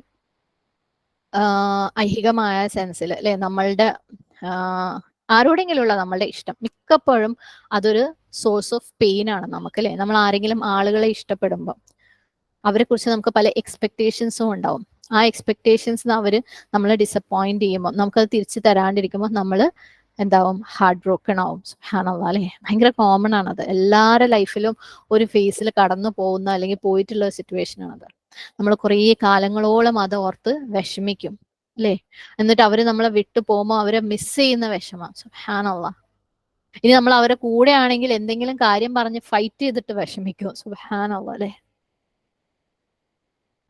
ഐഹികമായ സെൻസിൽ അല്ലെ, നമ്മളുടെ ആരോടെങ്കിലുള്ള നമ്മളുടെ ഇഷ്ടം മിക്കപ്പോഴും അതൊരു സോഴ്സ് ഓഫ് പെയിൻ ആണ് നമുക്ക് അല്ലെ. നമ്മൾ ആരെങ്കിലും ആളുകളെ ഇഷ്ടപ്പെടുമ്പോൾ അവരെ കുറിച്ച് നമുക്ക് പല എക്സ്പെക്ടേഷൻസും ഉണ്ടാവും. ആ എക്സ്പെക്ടേഷൻസ് നമ്മളെ ഡിസപ്പോയിന്റ് ചെയ്യുമ്പോൾ, നമുക്കത് തിരിച്ചു തരാണ്ടിരിക്കുമ്പോൾ നമ്മൾ എന്താവും, ഹാർട്ട് ബ്രോക്കൺ ആവും. സുബ്ഹാനല്ലാഹ് അല്ലെ. ഭയങ്കര കോമൺ ആണത്, എല്ലാവരുടെ ലൈഫിലും ഒരു ഫേസിൽ കടന്നു പോകുന്ന അല്ലെങ്കിൽ പോയിട്ടുള്ള ഒരു സിറ്റുവേഷൻ ആണത്. നമ്മൾ കുറേ കാലങ്ങളോളം അത് ഓർത്ത് വിഷമിക്കും അല്ലേ. എന്നിട്ട് അവര് നമ്മളെ വിട്ടു പോകുമ്പോൾ അവരെ മിസ് ചെയ്യുന്ന വിഷമം. സുബ്ഹാനല്ലാഹ്. ഇനി നമ്മൾ അവരെ കൂടെ ആണെങ്കിൽ എന്തെങ്കിലും കാര്യം പറഞ്ഞ് ഫൈറ്റ് ചെയ്തിട്ട് വിഷമിക്കും. സുബ്ഹാനല്ലാഹ് അല്ലെ.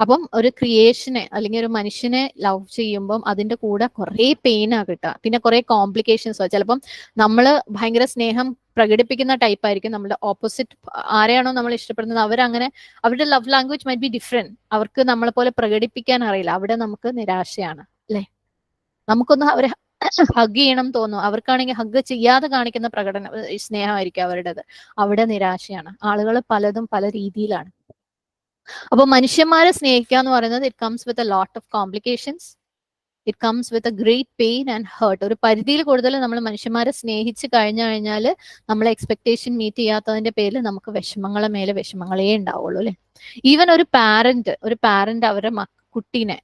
അപ്പം ഒരു ക്രിയേഷനെ അല്ലെങ്കിൽ ഒരു മനുഷ്യനെ ലവ് ചെയ്യുമ്പം അതിന്റെ കൂടെ കുറെ പെയിനാ കിട്ടുക, പിന്നെ കുറെ കോംപ്ലിക്കേഷൻസ്. ചിലപ്പം നമ്മൾ ഭയങ്കര സ്നേഹം പ്രകടിപ്പിക്കുന്ന ടൈപ്പ് ആയിരിക്കും, നമ്മുടെ ഓപ്പോസിറ്റ് ആരെയാണോ നമ്മൾ ഇഷ്ടപ്പെടുന്നത് അവരങ്ങനെ, അവരുടെ love language might be different, അവർക്ക് നമ്മളെ പോലെ പ്രകടിപ്പിക്കാൻ അറിയില്ല. അവിടെ നമുക്ക് നിരാശയാണ് അല്ലെ. നമുക്കൊന്ന് അവരെ ഹഗ് ചെയ്യണം തോന്നും, അവർക്കാണെങ്കിൽ ഹഗ് ചെയ്യാതെ കാണിക്കുന്ന പ്രകടനം സ്നേഹമായിരിക്കും അവരുടേത്. അവിടെ നിരാശയാണ്. ആളുകൾ പലതും പല രീതിയിലാണ്. അപ്പൊ മനുഷ്യന്മാരെ സ്നേഹിക്കുക എന്ന് പറയുന്നത് it comes with a lot of complications, it comes with a great pain and hurt. ഒരു പരിധിയിൽ കൂടുതൽ നമ്മൾ മനുഷ്യന്മാരെ സ്നേഹിച്ച് കഴിഞ്ഞാൽ നമ്മളെ എക്സ്പെക്ടേഷൻ മീറ്റ് ചെയ്യാത്തതിന്റെ പേരിൽ നമുക്ക് വിഷമങ്ങളെ മേലെ വിഷമങ്ങളേ ഉണ്ടാവുള്ളൂ അല്ലെ. ഈവൻ ഒരു പാരന്റ് അവരുടെ കുട്ടീനെ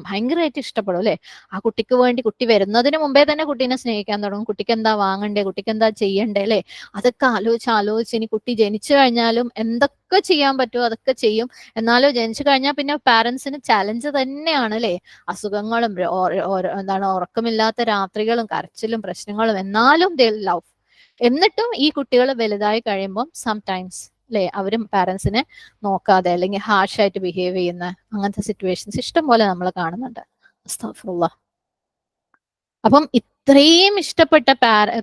ഭയങ്കരമായിട്ട് ഇഷ്ടപ്പെടും അല്ലെ. ആ കുട്ടിക്ക് വേണ്ടി കുട്ടി വരുന്നതിന് മുമ്പേ തന്നെ കുട്ടീനെ സ്നേഹിക്കാൻ തുടങ്ങും. കുട്ടിക്ക് എന്താ വാങ്ങണ്ടേ, കുട്ടിക്ക് എന്താ ചെയ്യണ്ടേ അല്ലെ, അതൊക്കെ ആലോചിച്ച് ഇനി കുട്ടി ജനിച്ചു കഴിഞ്ഞാലും എന്തൊക്കെ ചെയ്യാൻ പറ്റുമോ അതൊക്കെ ചെയ്യും. എന്നാലും ജനിച്ചു കഴിഞ്ഞാൽ പിന്നെ പാരന്റ്സിന് ചലഞ്ച് തന്നെയാണ് അല്ലെ. അസുഖങ്ങളും എന്താണ് ഉറക്കമില്ലാത്ത രാത്രികളും കരച്ചിലും പ്രശ്നങ്ങളും, എന്നാലും ദേ ലവ്. എന്നിട്ടും ഈ കുട്ടികൾ വലുതായി കഴിയുമ്പോൾ സംടൈംസ് അല്ലെ അവരും പാരന്റ്സിനെ നോക്കാതെ അല്ലെങ്കിൽ ഹാർഷായിട്ട് ബിഹേവ് ചെയ്യുന്ന അങ്ങനത്തെ സിറ്റുവേഷൻസ് ഇഷ്ടം പോലെ നമ്മൾ കാണുന്നുണ്ട്. അസ്തഗ്ഫിറുല്ലാഹ്. അപ്പം ഇത്രയും ഇഷ്ടപ്പെട്ട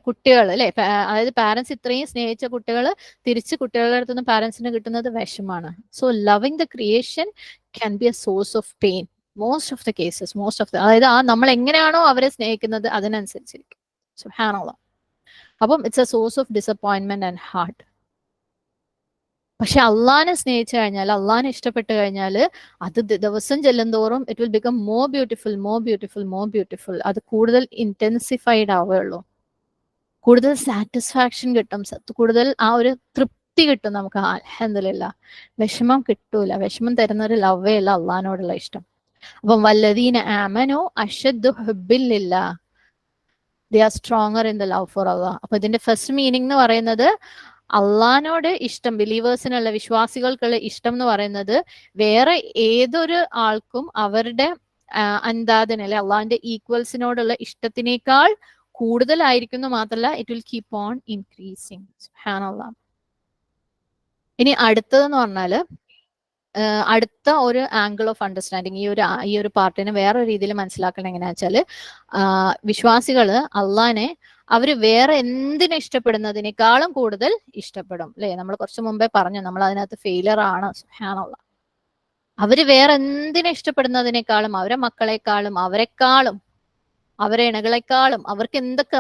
കുട്ടികൾ അല്ലെ, അതായത് പാരന്റ്സ് ഇത്രയും സ്നേഹിച്ച കുട്ടികൾ തിരിച്ച് കുട്ടികളുടെ അടുത്ത് നിന്ന് പാരന്റ്സിന് കിട്ടുന്നത് വിഷമാണ്. So loving the creation can be a source of pain most of the cases. അതായത് ആ നമ്മൾ എങ്ങനെയാണോ അവരെ സ്നേഹിക്കുന്നത് അതിനനുസരിച്ചിരിക്കും. സുബ്ഹാനല്ലാഹ്. അപ്പം it's a source of disappointment and heart. പക്ഷെ അള്ളാനെ സ്നേഹിച്ചു കഴിഞ്ഞാൽ, അള്ളാനെ ഇഷ്ടപ്പെട്ട് കഴിഞ്ഞാൽ അത് ദിവസം ചെല്ലുന്തോറും it will become more beautiful, more beautiful, more beautiful. അത് കൂടുതൽ ഇന്റൻസിഫൈഡ് ആവുകയുള്ളൂ. കൂടുതൽ സാറ്റിസ്ഫാക്ഷൻ കിട്ടും, കൂടുതൽ ആ ഒരു തൃപ്തി കിട്ടും നമുക്ക്. അൽഹംദുലില്ലാഹ്. വിഷമം കിട്ടൂല. വിഷമം തരുന്ന ഒരു ലവ്വേ അല്ല അള്ളഹാനോടുള്ള ഇഷ്ടം. അപ്പം വല്ലദീന ആമനു അശദ്ദു ഹുബ്ബില്ലില്ലാഹ്, they are stronger in the love for Allah. അപ്പൊ ഇതിന്റെ ഫസ്റ്റ് മീനിങ് എന്ന് പറയുന്നത് അള്ളഹാനോട് ഇഷ്ടം, ബിലീവേഴ്സിനുള്ള വിശ്വാസികൾക്കുള്ള ഇഷ്ടം എന്ന് പറയുന്നത് വേറെ ഏതൊരു ആൾക്കും അവരുടെ അന്താദിന് അല്ലെ അള്ളാഹിന്റെ ഈക്വൽസിനോടുള്ള ഇഷ്ടത്തിനേക്കാൾ കൂടുതലായിരിക്കുന്നു. മാത്രമല്ല it will keep on increasing. സുബ്ഹാനല്ലാഹ്. ഇനി അടുത്തതെന്ന് പറഞ്ഞാല് അടുത്ത ഒരു ആംഗിൾ ഓഫ് അണ്ടർസ്റ്റാൻഡിങ് ഈ ഒരു പാർട്ടിനെ വേറെ രീതിയിൽ മനസ്സിലാക്കണം. എങ്ങനെയാ വെച്ചാല് വിശ്വാസികള് അള്ളാനെ അവര് വേറെ എന്തിനെ ഇഷ്ടപ്പെടുന്നതിനേക്കാളും കൂടുതൽ ഇഷ്ടപ്പെടും അല്ലെ. നമ്മൾ കുറച്ച് മുമ്പേ പറഞ്ഞു നമ്മൾ അതിനകത്ത് ഫെയിലർ ആണ്. സുബ്ഹാനല്ലാഹ്. അവര് വേറെ എന്തിനെ ഇഷ്ടപ്പെടുന്നതിനേക്കാളും, അവരെ മക്കളെക്കാളും, അവരെ ഇണകളെക്കാളും, അവർക്ക് എന്തൊക്കെ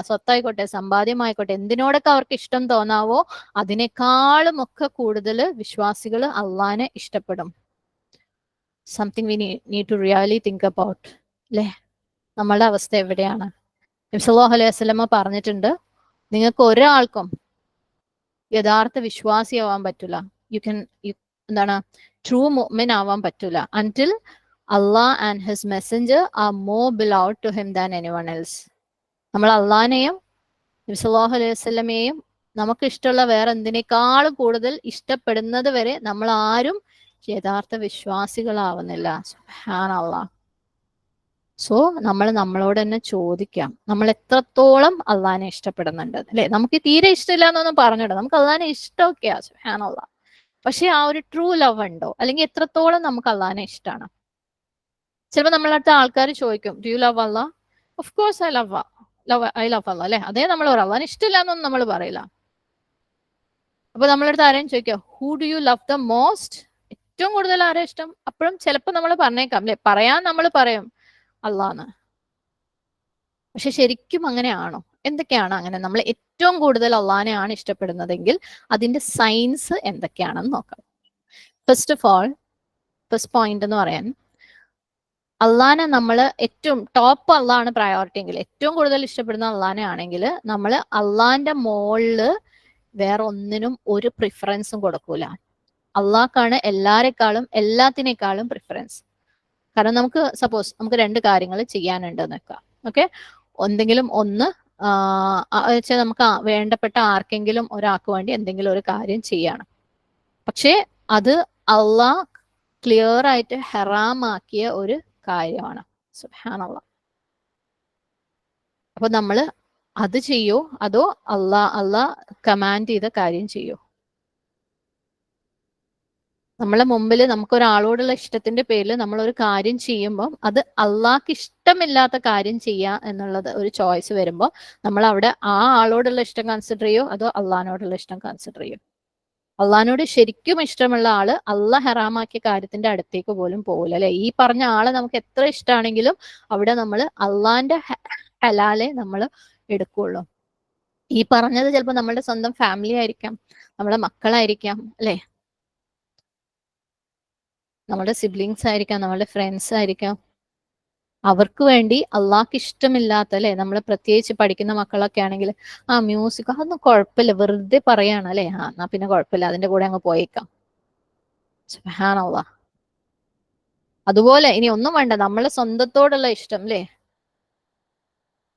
സ്വത്തായിക്കോട്ടെ സമ്പാദ്യമായിക്കോട്ടെ എന്തിനോടൊക്കെ അവർക്ക് ഇഷ്ടം തോന്നാവോ അതിനേക്കാളും ഒക്കെ കൂടുതൽ വിശ്വാസികൾ അള്ളാനെ ഇഷ്ടപ്പെടും. Something we need to really think about അല്ലെ. നമ്മളുടെ അവസ്ഥ എവിടെയാണ്? നബി സല്ലല്ലാഹു അലൈഹി വസല്ലമ പറഞ്ഞിട്ടുണ്ട്, നിങ്ങൾക്ക് ഒരാൾക്കും യഥാർത്ഥ വിശ്വാസിയാവാൻ പറ്റില്ല, എന്താണ് ട്രൂ മുഅ്മിൻ ആവാൻ പറ്റില്ല until Allah and his messenger are more beloved to him than anyone else. നമ്മൾ അള്ളാനെയും നബി സല്ലല്ലാഹു അലൈഹി വസല്ലമയെയും നമുക്ക് ഇഷ്ടമുള്ള വേറെ എന്തിനേക്കാളും കൂടുതൽ ഇഷ്ടപ്പെടുന്നത് വരെ നമ്മൾ ആരും യഥാർത്ഥ വിശ്വാസികളാവുന്നില്ല. സുബ്ഹാനല്ലാഹ്. സോ നമ്മൾ നമ്മളോട് തന്നെ ചോദിക്കാം, നമ്മൾ എത്രത്തോളം അള്ളാനെ ഇഷ്ടപ്പെടുന്നുണ്ട് അല്ലെ. നമുക്ക് തീരെ ഇഷ്ടമില്ല എന്നൊന്നും പറഞ്ഞിട്ട്, നമുക്ക് അള്ളാനെ ഇഷ്ടമൊക്കെയാ സുബ്ഹാനല്ലാഹ്. പക്ഷെ ആ ഒരു ട്രൂ ലവ് ഉണ്ടോ, അല്ലെങ്കിൽ എത്രത്തോളം നമുക്ക് അള്ളാനെ ഇഷ്ടമാണ്? ചിലപ്പോൾ നമ്മളടുത്ത ആൾക്കാർ ചോദിക്കും, do you love Allah? Of course I love Allah അല്ലെ. അതേ നമ്മൾ പറയാം. അള്ളാനെ ഇഷ്ടമില്ല എന്നൊന്നും നമ്മൾ പറയില്ല. അപ്പൊ നമ്മളടുത്ത് ആരെയും ചോദിക്കാം, who do you love the most? ഏറ്റവും കൂടുതൽ ആരെ ഇഷ്ടം? അപ്പോഴും ചിലപ്പോൾ നമ്മൾ പറഞ്ഞേക്കാം അല്ലെ, പറയാൻ നമ്മൾ പറയും അള്ളാന്ന്. പക്ഷെ ശരിക്കും അങ്ങനെയാണോ? എന്തൊക്കെയാണ് അങ്ങനെ നമ്മൾ ഏറ്റവും കൂടുതൽ അള്ളാനെയാണ് ഇഷ്ടപ്പെടുന്നതെങ്കിൽ അതിന്റെ സയൻസ് എന്തൊക്കെയാണെന്ന് നോക്കാം. ഫസ്റ്റ് പോയിന്റ് എന്ന് പറയാൻ, അള്ളാനെ നമ്മൾ ഏറ്റവും ടോപ്പ് അള്ളാഹാണ് പ്രയോറിറ്റി എങ്കിൽ, ഏറ്റവും കൂടുതൽ ഇഷ്ടപ്പെടുന്ന അള്ളാനെ ആണെങ്കിൽ നമ്മൾ അള്ളാന്റെ മോളില് വേറെ ഒന്നിനും ഒരു പ്രിഫറൻസും കൊടുക്കൂല. അള്ളാഹ്ക്കാണ് എല്ലാത്തിനേക്കാളും പ്രിഫറൻസ്. കാരണം സപ്പോസ് നമുക്ക് രണ്ട് കാര്യങ്ങൾ ചെയ്യാനുണ്ടെന്ന് വെക്കാം. ഓക്കെ, എന്തെങ്കിലും ഒന്ന് വെച്ചാൽ നമുക്ക് വേണ്ടപ്പെട്ട ആർക്കെങ്കിലും ഒരാൾക്ക് വേണ്ടി എന്തെങ്കിലും ഒരു കാര്യം ചെയ്യണം. പക്ഷേ അത് അള്ളാഹ് ക്ലിയർ ആയിട്ട് ഹറാമാക്കിയ ഒരു കാര്യമാണ്. സുബ്ഹാനല്ലാഹ്. അപ്പൊ നമ്മൾ അത് ചെയ്യോ അതോ അള്ളാഹ് കമാൻഡ് ചെയ്ത കാര്യം ചെയ്യോ? നമ്മളെ മുമ്പിൽ നമുക്കൊരാളോടുള്ള ഇഷ്ടത്തിന്റെ പേരിൽ നമ്മൾ ഒരു കാര്യം ചെയ്യുമ്പോൾ അത് അള്ളാഹ്ക്ക് ഇഷ്ടമില്ലാത്ത കാര്യം ചെയ്യുക എന്നുള്ളത് ഒരു ചോയ്സ് വരുമ്പോൾ നമ്മൾ അവിടെ ആ ആളോടുള്ള ഇഷ്ടം കൺസിഡർ ചെയ്യോ അതോ അള്ളാഹിനോടുള്ള ഇഷ്ടം കൺസിഡർ ചെയ്യോ? അള്ളാഹിനോട് ശരിക്കും ഇഷ്ടമുള്ള ആള് അള്ളാഹ് ഹറാമാക്കിയ കാര്യത്തിന്റെ അടുത്തേക്ക് പോലും പോകില്ല അല്ലെ. ഈ പറഞ്ഞ ആളെ നമുക്ക് എത്ര ഇഷ്ടമാണെങ്കിലും അവിടെ നമ്മൾ അള്ളാഹിന്റെ ഹലാലെ നമ്മൾ എടുക്കുള്ളൂ. ഈ പറഞ്ഞത് ചിലപ്പോൾ നമ്മുടെ സ്വന്തം ഫാമിലി ആയിരിക്കാം, നമ്മുടെ മക്കളായിരിക്കാം അല്ലെ, നമ്മുടെ സിബ്ലിങ്സ് ആയിരിക്കാം, നമ്മുടെ ഫ്രണ്ട്സ് ആയിരിക്കാം. അവർക്ക് വേണ്ടി അള്ളാഹ്ക്ക് ഇഷ്ടമില്ലാത്ത അല്ലെ, നമ്മൾ പ്രത്യേകിച്ച് പഠിക്കുന്ന മക്കളൊക്കെ ആണെങ്കിൽ മ്യൂസിക് അതൊന്നും കുഴപ്പമില്ല, വെറുതെ പറയാണ് അല്ലെ, എന്നാ പിന്നെ കുഴപ്പമില്ല അതിന്റെ കൂടെ അങ്ങ് പോയേക്കാം. സുബ്ഹാനല്ലാഹ്. അതുപോലെ ഇനി ഒന്നും വേണ്ട, നമ്മളെ സ്വന്തത്തോടുള്ള ഇഷ്ടം അല്ലേ.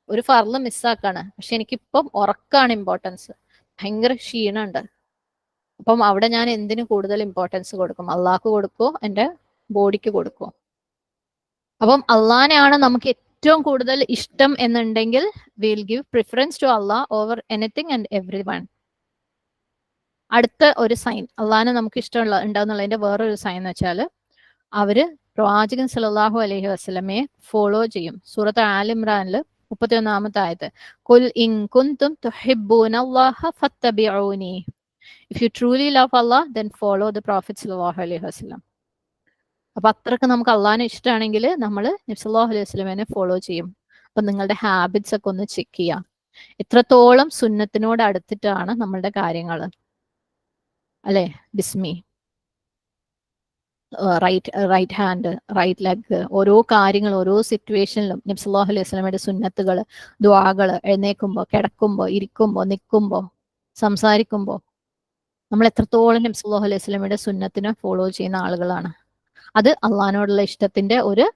ഒരു ഫർള് മിസ്സാക്കാണ്, പക്ഷെ എനിക്കിപ്പം ഉറക്കാണ് ഇമ്പോർട്ടൻസ്, ഭയങ്കര ക്ഷീണുണ്ട്. അപ്പം അവിടെ ഞാൻ എന്തിനു കൂടുതൽ ഇമ്പോർട്ടൻസ് കൊടുക്കും? അള്ളാഹ്ക്ക് കൊടുക്കുമോ എന്റെ ബോഡിക്ക് കൊടുക്കുമോ? അപ്പം അള്ളാഹിനെയാണ് നമുക്ക് ഏറ്റവും കൂടുതൽ ഇഷ്ടം എന്നുണ്ടെങ്കിൽ will give preference to Allah over anything and everyone. അടുത്ത ഒരു സൈൻ അള്ളാഹിനെ നമുക്ക് ഇഷ്ടമുള്ള ഉണ്ടാവുന്നുള്ളതിന്റെ വേറൊരു സൈൻ എന്ന് വെച്ചാൽ അവര് പ്രവാചകൻ സല്ലല്ലാഹു അലൈഹി വസല്ലമയെ ഫോളോ ചെയ്യും. സൂറത്ത് ആൽ ഇമ്രാനിൽ 31-ാമത്തെ ആയത്ത്, ഖുൽ ഇൻ കുൻതും തുഹിബ്ബൂനല്ലാഹ ഫത്തബിഊനി, if you truly love Allah then follow the prophet സല്ലല്ലാഹു അലൈഹി വസല്ലം. അപ്പൊ അത്രക്ക് നമുക്ക് അള്ളാഹിനെ ഇഷ്ടമാണെങ്കിൽ നമ്മൾ നബി സല്ലല്ലാഹു അലൈഹി വസല്ലമയെ ഫോളോ ചെയ്യും. അപ്പൊ നിങ്ങളുടെ ഹാബിറ്റ്സ് ഒക്കെ ഒന്ന് ചെക്ക് ചെയ്യാം, എത്രത്തോളം സുന്നത്തിനോട് അടുത്തിട്ടാണ് നമ്മളുടെ കാര്യങ്ങൾ, അല്ലെ? ബിസ്മി, റൈറ്റ് ഹാൻഡ്, റൈറ്റ് ലെഗ്, ഓരോ കാര്യങ്ങൾ ഓരോ സിറ്റുവേഷനിലും നബി സല്ലല്ലാഹു അലൈഹി വസല്ലമയുടെ സുന്നത്തുകൾ, ദുആകൾ, എഴുന്നേൽക്കുമ്പോൾ, കിടക്കുമ്പോൾ, ഇരിക്കുമ്പോൾ, നിൽക്കുമ്പോൾ, സംസാരിക്കുമ്പോൾ നമ്മൾ എത്രത്തോളം നബി സല്ലല്ലാഹു അലൈഹി വസല്ലമയുടെ സുന്നത്തിനെ ഫോളോ ചെയ്യുന്ന ആളുകളാണ്. അത് അള്ളാഹിനോടുള്ള ഇഷ്ടത്തിന്റെ ഒരു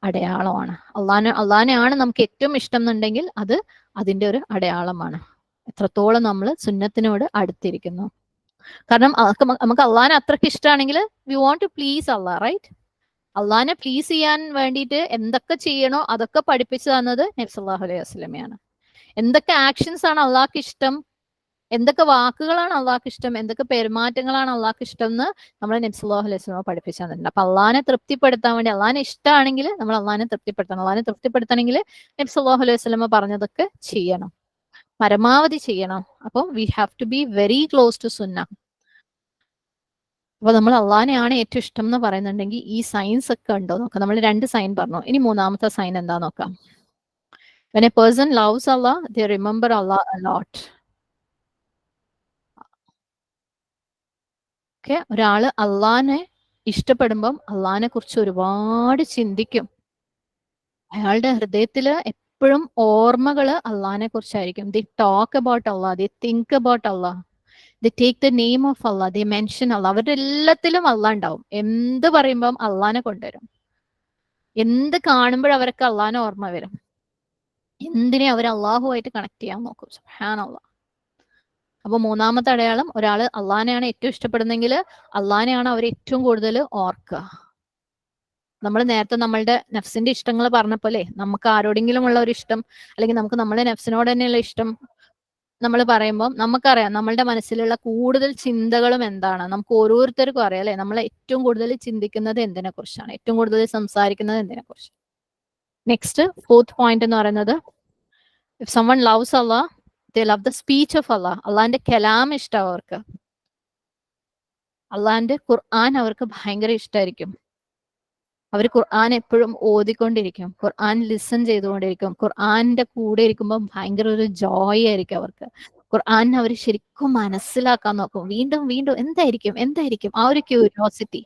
അടയാളമാണ്. അള്ളാഹിനെയാണ് നമുക്ക് ഏറ്റവും ഇഷ്ടം എന്നുണ്ടെങ്കിൽ അത് അതിന്റെ ഒരു അടയാളമാണ്, എത്രത്തോളം നമ്മൾ സുന്നത്തിനോട് അടുത്തിരിക്കുന്നു. കാരണം നമുക്ക് അള്ളാഹിനെ അത്രയ്ക്ക് ഇഷ്ടമാണെങ്കിൽ we want to please Allah, right? അള്ളാഹിനെ പ്ലീസ് ചെയ്യാൻ വേണ്ടിയിട്ട് എന്തൊക്കെ ചെയ്യണോ അതൊക്കെ പഠിപ്പിച്ചു തന്നത് നബി സല്ലല്ലാഹു അലൈഹി വസല്ലമയാണ്. എന്തൊക്കെ ആക്ഷൻസ് ആണ് അള്ളാഹ്ക്ക് ഇഷ്ടം, എന്തൊക്കെ വാക്കുകളാണ് അള്ളാഹ്ക്ക് ഇഷ്ടം, എന്തൊക്കെ പെരുമാറ്റങ്ങളാണ് അള്ളാഹ്ക്ക് ഇഷ്ടം എന്ന് നമ്മൾ നബി സല്ലല്ലാഹു അലൈഹി വസല്ലമ പഠിപ്പിച്ചു തന്നിട്ടുണ്ട്. അപ്പൊ അള്ളാഹിനെ തൃപ്തിപ്പെടുത്താൻ വേണ്ടി, അള്ളാഹിനെ ഇഷ്ടമാണെങ്കിൽ നമ്മൾ അള്ളാഹിനെ തൃപ്തിപ്പെടുത്തണം. അള്ളാഹിനെ തൃപ്തിപ്പെടുത്തണമെങ്കിൽ നബി സല്ലല്ലാഹു അലൈഹി വസല്ലമ പറഞ്ഞതൊക്കെ ചെയ്യണം, പരമാവധി ചെയ്യണം. അപ്പം we have to be very close to സുന്ന. അപ്പൊ നമ്മൾ അള്ളാഹിനെയാണ് ഏറ്റവും ഇഷ്ടം എന്ന് പറയുന്നുണ്ടെങ്കിൽ ഈ സൈൻസ് ഒക്കെ ഉണ്ടോ നോക്കാം. നമ്മൾ 2 സൈൻ പറഞ്ഞു, ഇനി 3-ാമത്തെ സൈൻ എന്താ നോക്കാം. When a person loves Allah, they remember Allah a lot. Okay, ഒരാള് അള്ളാഹിനെ ഇഷ്ടപ്പെടുമ്പം അള്ളാഹിനെ കുറിച്ച് ഒരുപാട് ചിന്തിക്കും. അയാളുടെ ഹൃദയത്തില് എപ്പോഴും ഓർമ്മകള് അള്ളാഹിനെ കുറിച്ചായിരിക്കും. They talk about Allah, they think about Allah, they take the name of Allah, they mention Allah. അവരുടെ എല്ലാത്തിലും അള്ളാഹ് ഉണ്ടാവും. എന്ത് പറയുമ്പം അള്ളാഹിനെ കൊണ്ടുവരും. എന്ത് കാണുമ്പോഴും അവർക്ക് അള്ളാഹിനെ ഓർമ്മ വരും. എന്തിനെ അവർ അള്ളാഹുമായിട്ട് കണക്ട് ചെയ്യാൻ നോക്കും. സുബ്ഹാനല്ലാഹ്. അപ്പൊ 3-ാമത്തെ അടയാളം, ഒരാള് അള്ളാഹിനെയാണ് ഏറ്റവും ഇഷ്ടപ്പെടുന്നെങ്കിൽ അള്ളാഹിനെയാണ് അവർ ഏറ്റവും കൂടുതൽ ഓർക്കുക. നമ്മൾ നേരത്തെ നമ്മളുടെ നഫ്സിന്റെ ഇഷ്ടങ്ങൾ പറഞ്ഞപ്പോലെ നമുക്ക് ആരോടെങ്കിലും ഉള്ള ഒരു ഇഷ്ടം, അല്ലെങ്കിൽ നമുക്ക് നമ്മുടെ നഫ്സിനോട് തന്നെയുള്ള ഇഷ്ടം നമ്മൾ പറയുമ്പോൾ നമുക്കറിയാം നമ്മളുടെ മനസ്സിലുള്ള കൂടുതൽ ചിന്തകളും എന്താണ്. നമുക്ക് ഓരോരുത്തർക്കും അറിയാം, അല്ലെ? നമ്മൾ ഏറ്റവും കൂടുതൽ ചിന്തിക്കുന്നത് എന്തിനെ കുറിച്ചാണ്, ഏറ്റവും കൂടുതൽ സംസാരിക്കുന്നത് എന്തിനെ കുറിച്ച്. നെക്സ്റ്റ് 4th പോയിന്റ് എന്ന് പറയുന്നത്, if someone loves Allah, they love the speech of Allah. അള്ളാഹിന്റെ കലാം ഇഷ്ടം അവർക്ക്, അള്ളാഹിന്റെ ഖുർആൻ അവർക്ക് ഭയങ്കര ഇഷ്ടമായിരിക്കും. അവർ ഖുർആൻ എപ്പോഴും ഓതിക്കൊണ്ടിരിക്കും, ഖുർആൻ ലിസൺ ചെയ്തുകൊണ്ടിരിക്കും. ഖുർആന്റെ കൂടെ ഇരിക്കുമ്പോൾ ഭയങ്കര ഒരു ജോയ് ആയിരിക്കും അവർക്ക്. ഖുർആൻ അവർ ശരിക്കും മനസ്സിലാക്കാൻ നോക്കും, വീണ്ടും വീണ്ടും എന്തായിരിക്കും എന്തായിരിക്കും, ആ ഒരു ക്യൂരിയോസിറ്റി.